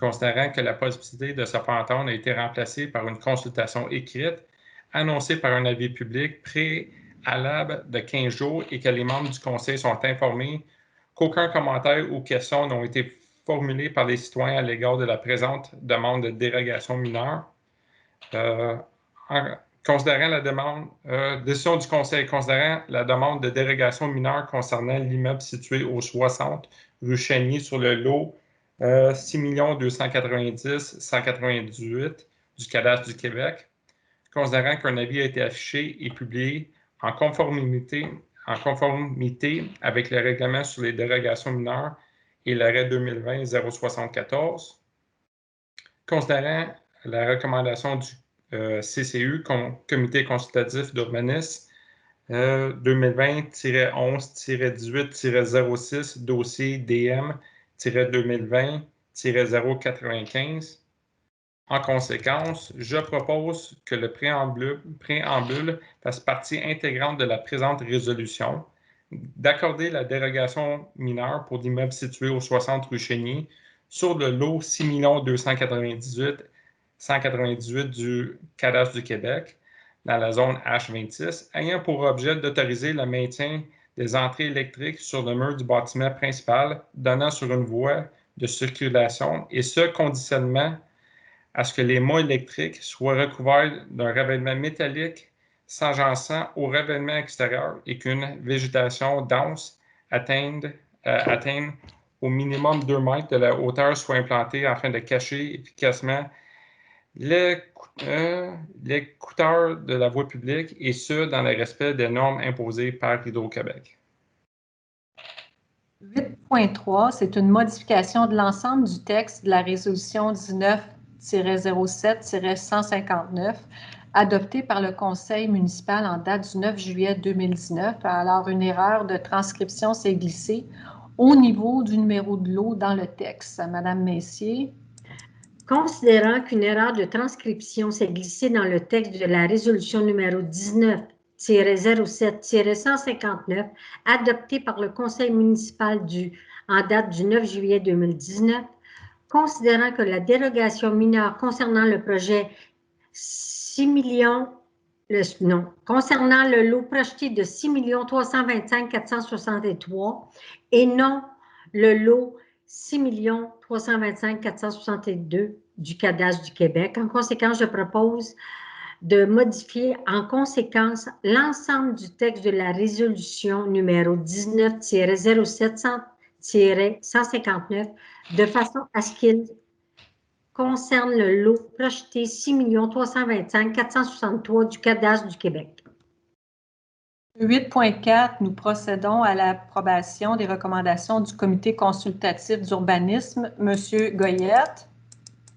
Speaker 4: considérant que la possibilité de se faire entendre a été remplacée par une consultation écrite, annoncée par un avis public préalable de 15 jours et que les membres du conseil sont informés qu'aucun commentaire ou question n'ont été formulés par les citoyens à l'égard de la présente demande de dérogation mineure. Considérant la demande, décision du conseil, considérant la demande de dérogation mineure concernant l'immeuble situé au 60 rue Chagny sur le lot 6 290 198 du cadastre du Québec, considérant qu'un avis a été affiché et publié en conformité avec le règlement sur les dérogations mineures et l'arrêt 2020-074, considérant la recommandation du CCU, Comité consultatif d'urbanisme, 2020-11-18-06, dossier DM-2020-095. En conséquence, je propose que le préambule fasse partie intégrante de la présente résolution, d'accorder la dérogation mineure pour l'immeuble situé au 60 rue Chagny sur le lot 6 298 198 du cadastre du Québec, dans la zone H26, ayant pour objet d'autoriser le maintien des entrées électriques sur le mur du bâtiment principal donnant sur une voie de circulation, et ce conditionnement à ce que les mâts électriques soient recouverts d'un revêtement métallique s'agençant au revêtement extérieur et qu'une végétation dense atteigne au minimum 2 mètres de la hauteur soit implantée afin de cacher efficacement l'écouteur de la voie publique, et ce, dans le respect des normes imposées par Hydro-Québec.
Speaker 1: 8.3, c'est une modification de l'ensemble du texte de la résolution 19-07-159 adoptée par le conseil municipal en date du 9 juillet 2019. Alors, une erreur de transcription s'est glissée au niveau du numéro de lot dans le texte. Madame Messier.
Speaker 5: Considérant qu'une erreur de transcription s'est glissée dans le texte de la résolution numéro 19-07-159 adoptée par le conseil municipal en date du 9 juillet 2019, considérant que la dérogation mineure concernant le projet concernant le lot projeté de 6 325 463 et non le lot 6 325 462 du cadastre du Québec. En conséquence, je propose de modifier en conséquence l'ensemble du texte de la résolution numéro 19-07-159 de façon à ce qu'il concerne le lot projeté 6 325 463 du cadastre du Québec.
Speaker 1: 8.4, nous procédons à l'approbation des recommandations du comité consultatif d'urbanisme. Monsieur Goyette.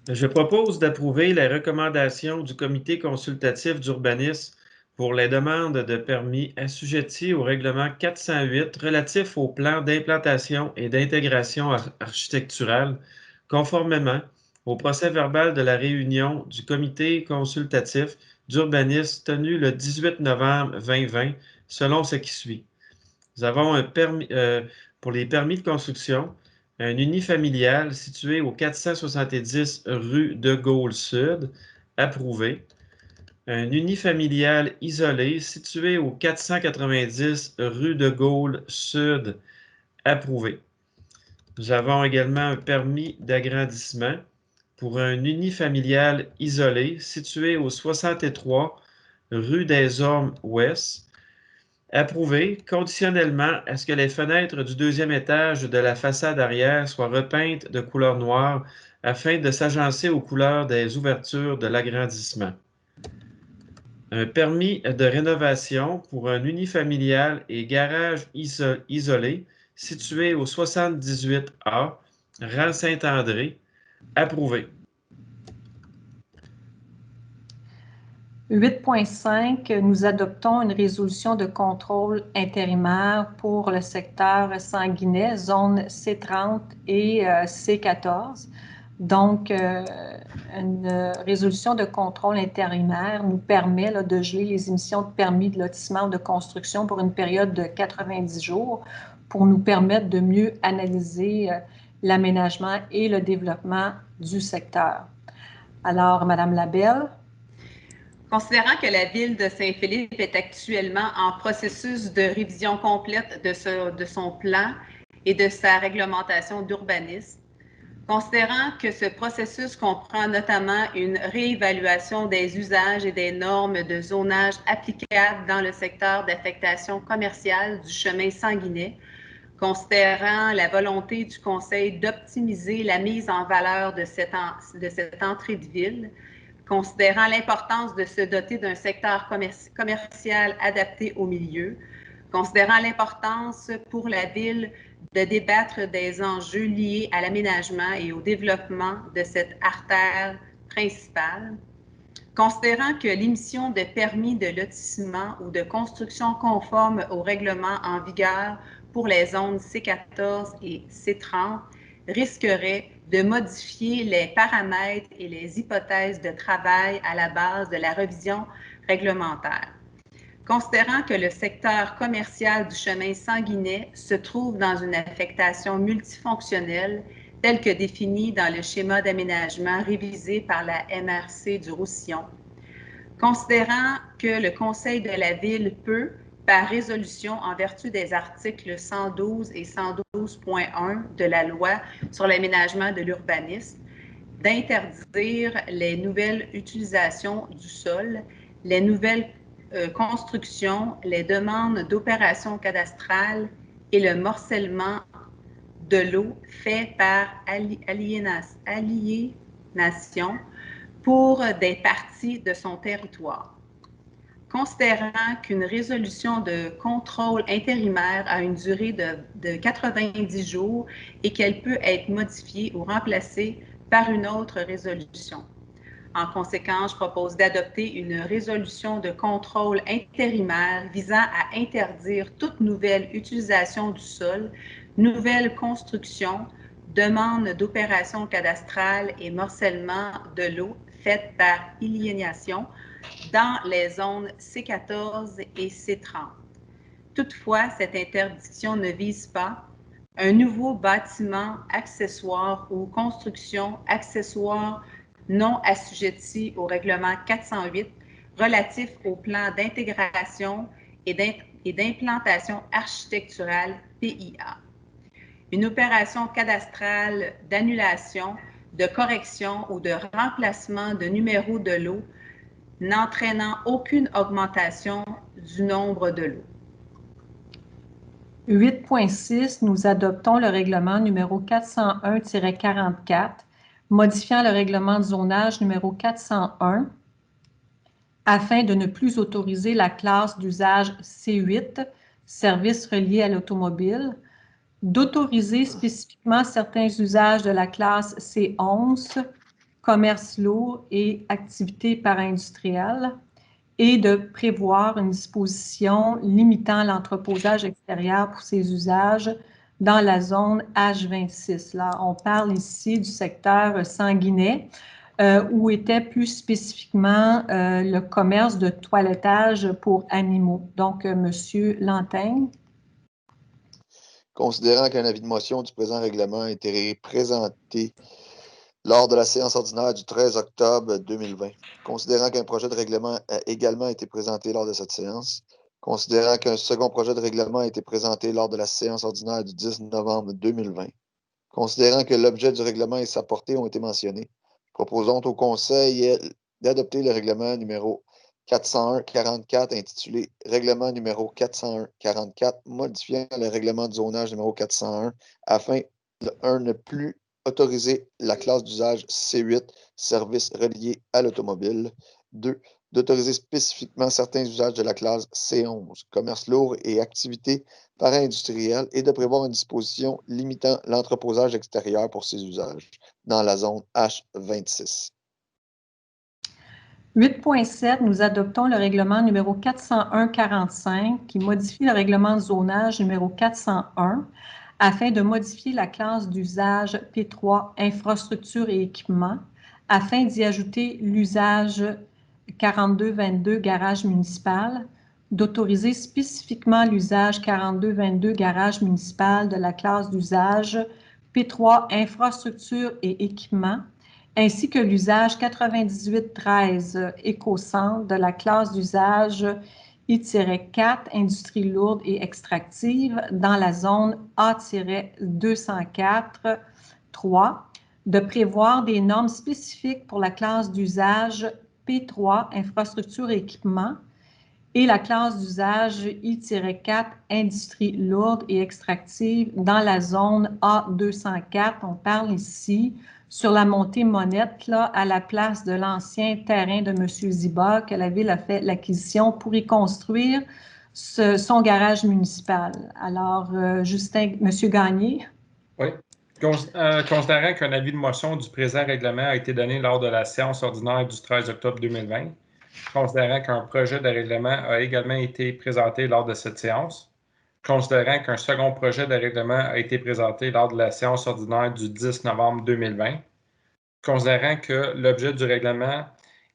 Speaker 6: Je propose d'approuver les recommandations du comité consultatif d'urbanisme pour les demandes de permis assujetties au règlement 408 relatif au plan d'implantation et d'intégration architecturale, conformément au procès-verbal de la réunion du comité consultatif d'urbanisme tenue le 18 novembre 2020, selon ce qui suit. Nous avons un permis, pour les permis de construction, un unifamilial situé au 470 rue de Gaulle Sud, approuvé. un unifamilial isolé situé au 490 rue de Gaulle Sud, approuvé. Nous avons également un permis d'agrandissement pour un unifamilial isolé situé au 63 rue des Ormes Ouest, approuvé conditionnellement à ce que les fenêtres du deuxième étage de la façade arrière soient repeintes de couleur noire afin de s'agencer aux couleurs des ouvertures de l'agrandissement. Un permis de rénovation pour un unifamilial et garage isolé situé au 78A, rang Saint-André, approuvé.
Speaker 1: 8.5, nous adoptons une résolution de contrôle intérimaire pour le secteur Sanguinet, zone C30 et C14. Donc, une résolution de contrôle intérimaire nous permet là, de geler les émissions de permis de lotissement ou de construction pour une période de 90 jours pour nous permettre de mieux analyser l'aménagement et le développement du secteur. Alors, Madame Labelle.
Speaker 2: Considérant que la ville de Saint-Philippe est actuellement en processus de révision complète de son plan et de sa réglementation d'urbanisme, considérant que ce processus comprend notamment une réévaluation des usages et des normes de zonage applicables dans le secteur d'affectation commerciale du chemin Sanguinet, considérant la volonté du Conseil d'optimiser la mise en valeur de cette entrée de ville, considérant l'importance de se doter d'un secteur commercial adapté au milieu, considérant l'importance pour la ville de débattre des enjeux liés à l'aménagement et au développement de cette artère principale, considérant que l'émission de permis de lotissement ou de construction conforme au règlement en vigueur pour les zones C14 et C30 risquerait de modifier les paramètres et les hypothèses de travail à la base de la révision réglementaire. Considérant que le secteur commercial du chemin Sanguinet se trouve dans une affectation multifonctionnelle telle que définie dans le schéma d'aménagement révisé par la MRC du Roussillon, considérant que le Conseil de la Ville peut, par résolution en vertu des articles 112 et 112.1 de la Loi sur l'aménagement de l'urbanisme, d'interdire les nouvelles utilisations du sol, les nouvelles constructions, les demandes d'opérations cadastrales et le morcellement de l'eau fait par aliénation pour des parties de son territoire. Considérant qu'une résolution de contrôle intérimaire a une durée de 90 jours et qu'elle peut être modifiée ou remplacée par une autre résolution. En conséquence, je propose d'adopter une résolution de contrôle intérimaire visant à interdire toute nouvelle utilisation du sol, nouvelle construction, demande d'opération cadastrale et morcellement de l'eau faite par aliénation dans les zones C14 et C30. Toutefois, cette interdiction ne vise pas un nouveau bâtiment accessoire ou construction accessoire non assujetti au règlement 408 relatif au plan d'intégration et d'implantation architecturale PIA. Une opération cadastrale d'annulation, de correction ou de remplacement de numéro de lot n'entraînant aucune augmentation du nombre de lots.
Speaker 1: 8.6, nous adoptons le règlement numéro 401-44, modifiant le règlement de zonage numéro 401 afin de ne plus autoriser la classe d'usage C8, services reliés à l'automobile, d'autoriser spécifiquement certains usages de la classe C11, commerce lourd et activités para-industrielles, et de prévoir une disposition limitant l'entreposage extérieur pour ces usages dans la zone H26. Là, on parle ici du secteur Sanguinet, où était plus spécifiquement le commerce de toilettage pour animaux. Donc, Monsieur Lantaigne.
Speaker 3: Considérant qu'un avis de motion du présent règlement a été présenté lors de la séance ordinaire du 13 octobre 2020. Considérant qu'un projet de règlement a également été présenté lors de cette séance, considérant qu'un second projet de règlement a été présenté lors de la séance ordinaire du 10 novembre 2020, considérant que l'objet du règlement et sa portée ont été mentionnés, proposons au Conseil d'adopter le règlement numéro 401-44 intitulé « Règlement numéro 401-44 modifiant le règlement de zonage numéro 401 afin de ne plus autoriser la classe d'usage C8, services reliés à l'automobile. 2. D'autoriser spécifiquement certains usages de la classe C11, commerce lourd et activités para-industrielles, et de prévoir une disposition limitant l'entreposage extérieur pour ces usages dans la zone H26.
Speaker 1: 8.7, nous adoptons le règlement numéro 401-45 qui modifie le règlement de zonage numéro 401 afin de modifier la classe d'usage P3 infrastructure et équipement afin d'y ajouter l'usage 4222 garage municipal, d'autoriser spécifiquement l'usage 4222 garage municipal de la classe d'usage P3 infrastructure et équipement, ainsi que l'usage 9813 éco-centre de la classe d'usage I-4 industrie lourde et extractive dans la zone A-204 3, de prévoir des normes spécifiques pour la classe d'usage P3 infrastructure et équipement et la classe d'usage I-4 industrie lourde et extractive dans la zone A204. On parle ici sur la montée Monette, là, à la place de l'ancien terrain de M. Ziba, que la Ville a fait l'acquisition pour y construire son garage municipal. Alors, Justin, M. Gagné.
Speaker 4: Oui. Considérant qu'un avis de motion du présent règlement a été donné lors de la séance ordinaire du 13 octobre 2020, considérant qu'un projet de règlement a également été présenté lors de cette séance, considérant qu'un second projet de règlement a été présenté lors de la séance ordinaire du 10 novembre 2020, considérant que l'objet du règlement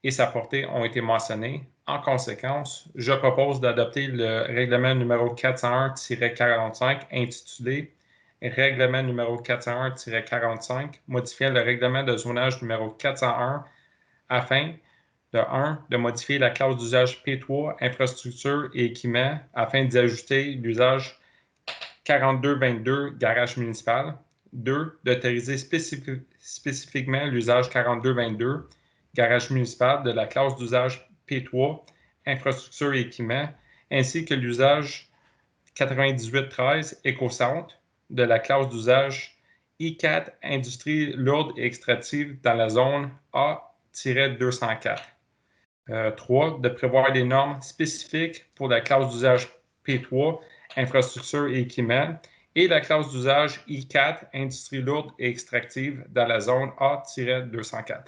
Speaker 4: et sa portée ont été mentionnés, en conséquence, je propose d'adopter le règlement numéro 401-45 intitulé « Règlement numéro 401-45 modifiant le règlement de zonage numéro 401 afin de 1. De modifier la classe d'usage P3, infrastructure et équipement, afin d'y ajouter l'usage 4222, garage municipal. 2. D'autoriser spécifiquement l'usage 4222, garage municipal, de la classe d'usage P3, infrastructure et équipement, ainsi que l'usage 9813, éco-centre, de la classe d'usage I4, industrie lourde et extractive, dans la zone A-204. 3. De prévoir des normes spécifiques pour la classe d'usage P3, infrastructure et équipement, et la classe d'usage I4, industrie lourde et extractive, dans la zone A-204.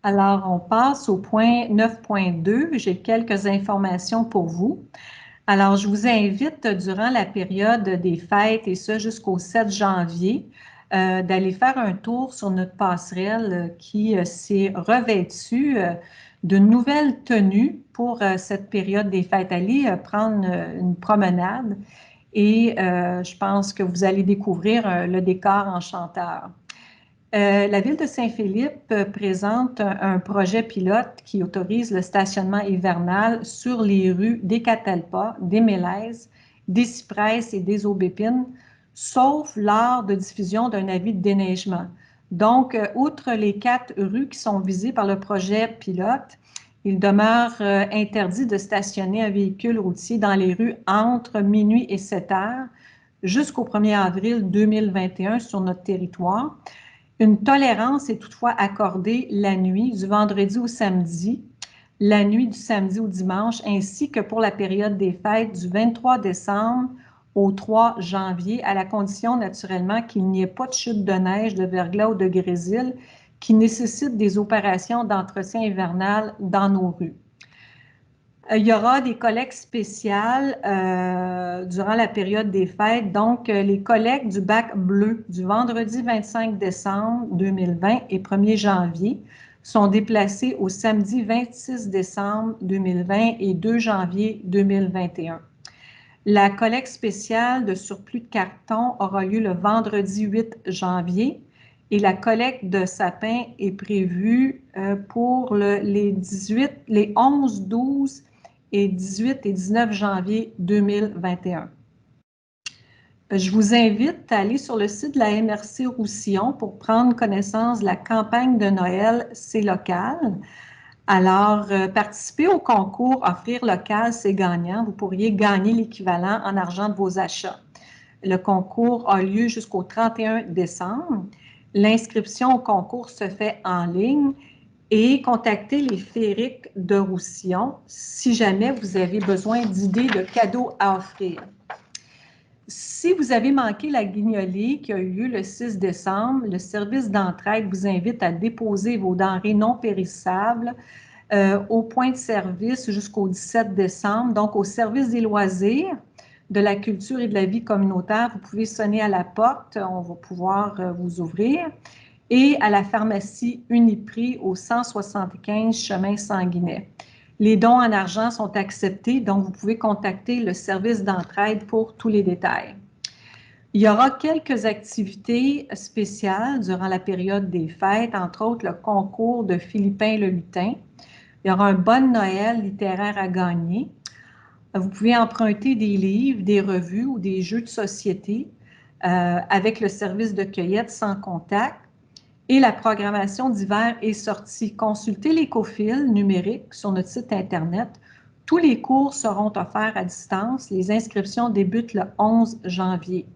Speaker 1: Alors, on passe au point 9.2. J'ai quelques informations pour vous. Alors, je vous invite, durant la période des fêtes, et ça jusqu'au 7 janvier, d'aller faire un tour sur notre passerelle qui s'est revêtue d'une nouvelle tenue pour cette période des fêtes. Allez prendre une promenade et je pense que vous allez découvrir le décor enchanteur. La Ville de Saint-Philippe présente un projet pilote qui autorise le stationnement hivernal sur les rues des Catalpas, des Mélèzes, des Cypresses et des Aubépines, sauf lors de diffusion d'un avis de déneigement. Donc, outre les 4 rues qui sont visées par le projet pilote, il demeure interdit de stationner un véhicule routier dans les rues entre minuit et 7 heures jusqu'au 1er avril 2021 sur notre territoire. Une tolérance est toutefois accordée la nuit du vendredi au samedi, la nuit du samedi au dimanche, ainsi que pour la période des fêtes du 23 décembre au 3 janvier, à la condition naturellement qu'il n'y ait pas de chute de neige, de verglas ou de grésil qui nécessitent des opérations d'entretien hivernal dans nos rues. Il y aura des collectes spéciales durant la période des fêtes. Donc, les collectes du bac bleu du vendredi 25 décembre 2020 et 1er janvier sont déplacées au samedi 26 décembre 2020 et 2 janvier 2021. La collecte spéciale de surplus de carton aura lieu le vendredi 8 janvier et la collecte de sapins est prévue pour les 11, 12 et 18 et 19 janvier 2021. Je vous invite à aller sur le site de la MRC Roussillon pour prendre connaissance de la campagne de Noël C'est local. Alors, participer au concours Offrir local, c'est gagnant. Vous pourriez gagner l'équivalent en argent de vos achats. Le concours a lieu jusqu'au 31 décembre. L'inscription au concours se fait en ligne et contactez les féeriques de Roussillon si jamais vous avez besoin d'idées de cadeaux à offrir. Si vous avez manqué la guignolée qui a eu lieu le 6 décembre, le service d'entraide vous invite à déposer vos denrées non périssables au point de service jusqu'au 17 décembre, donc au service des loisirs, de la culture et de la vie communautaire. Vous pouvez sonner à la porte, on va pouvoir vous ouvrir. Et à la pharmacie Uniprix au 175 chemin Sanguinet. Les dons en argent sont acceptés, donc vous pouvez contacter le service d'entraide pour tous les détails. Il y aura quelques activités spéciales durant la période des fêtes, entre autres le concours de Philippin le Lutin. Il y aura un bon Noël littéraire à gagner. Vous pouvez emprunter des livres, des revues ou des jeux de société avec le service de cueillette sans contact. Et la programmation d'hiver est sortie. Consultez l'écofil numérique sur notre site Internet. Tous les cours seront offerts à distance. Les inscriptions débutent le 11 janvier.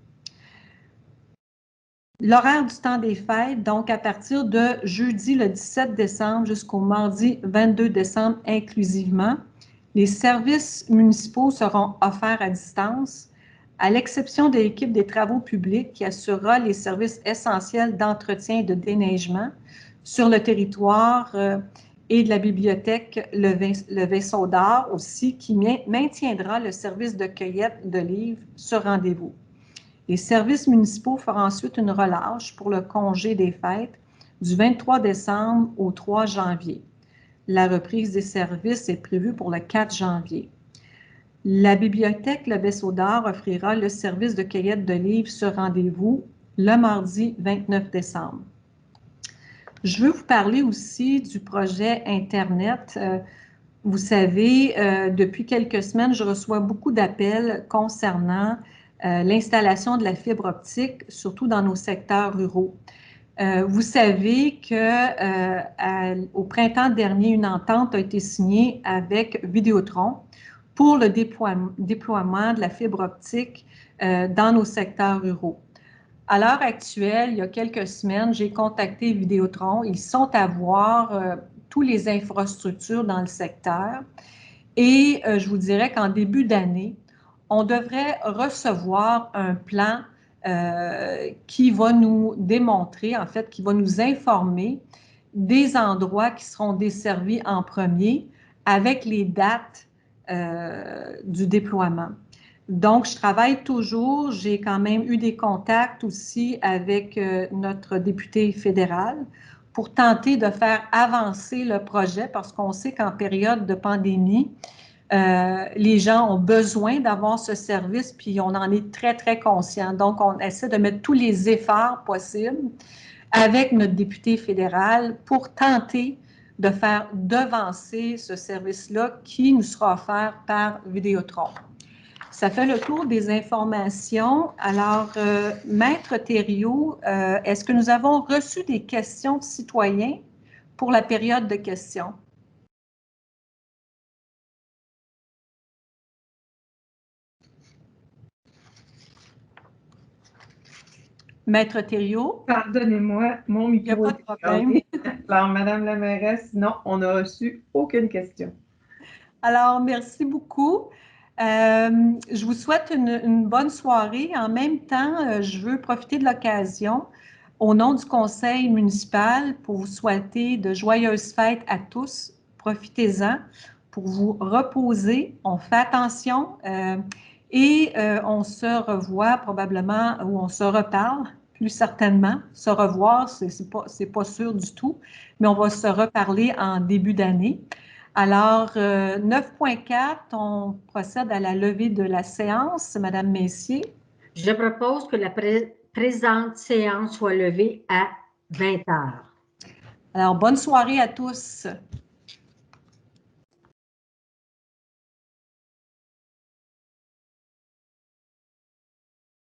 Speaker 1: L'horaire du temps des fêtes, donc à partir de jeudi le 17 décembre jusqu'au mardi 22 décembre inclusivement, les services municipaux seront offerts à distance, à l'exception de l'équipe des travaux publics qui assurera les services essentiels d'entretien et de déneigement sur le territoire et de la bibliothèque Le Vaisseau d'Or aussi, qui maintiendra le service de cueillette de livres sur rendez-vous. Les services municipaux feront ensuite une relâche pour le congé des fêtes du 23 décembre au 3 janvier. La reprise des services est prévue pour le 4 janvier. La bibliothèque Le Vaisseau d'Or offrira le service de cueillette de livres sur rendez-vous le mardi 29 décembre. Je veux vous parler aussi du projet Internet. Vous savez, depuis quelques semaines, je reçois beaucoup d'appels concernant l'installation de la fibre optique, surtout dans nos secteurs ruraux. Vous savez qu'au printemps dernier, une entente a été signée avec Vidéotron pour le déploiement de la fibre optique dans nos secteurs ruraux. À l'heure actuelle, il y a quelques semaines, j'ai contacté Vidéotron. Ils sont à voir toutes les infrastructures dans le secteur. Et je vous dirais qu'en début d'année, on devrait recevoir un plan qui va nous démontrer, en fait, qui va nous informer des endroits qui seront desservis en premier avec les dates du déploiement. Donc, je travaille toujours. J'ai quand même eu des contacts aussi avec notre député fédéral pour tenter de faire avancer le projet parce qu'on sait qu'en période de pandémie, les gens ont besoin d'avoir ce service, puis on en est très, très conscient. Donc, on essaie de mettre tous les efforts possibles avec notre député fédéral pour tenter de faire devancer ce service-là qui nous sera offert par Vidéotron. Ça fait le tour des informations. Alors, Maître Thériault, est-ce que nous avons reçu des questions de citoyens pour la période de questions? Maître Thériault?
Speaker 7: Pardonnez-moi, mon micro.
Speaker 1: Il n'y a pas de problème.
Speaker 7: Alors, Madame la mairesse, non, on n'a reçu aucune question.
Speaker 1: Alors, merci beaucoup. Je vous souhaite une bonne soirée. En même temps, je veux profiter de l'occasion au nom du conseil municipal pour vous souhaiter de joyeuses fêtes à tous. Profitez-en pour vous reposer. On fait attention et on se revoit probablement ou on se reparle plus certainement. Se revoir, c'est pas sûr du tout, mais on va se reparler en début d'année. Alors, 9.4, on procède à la levée de la séance. Madame Messier.
Speaker 5: Je propose que la présente séance soit levée à 20 heures.
Speaker 1: Alors, bonne soirée à tous.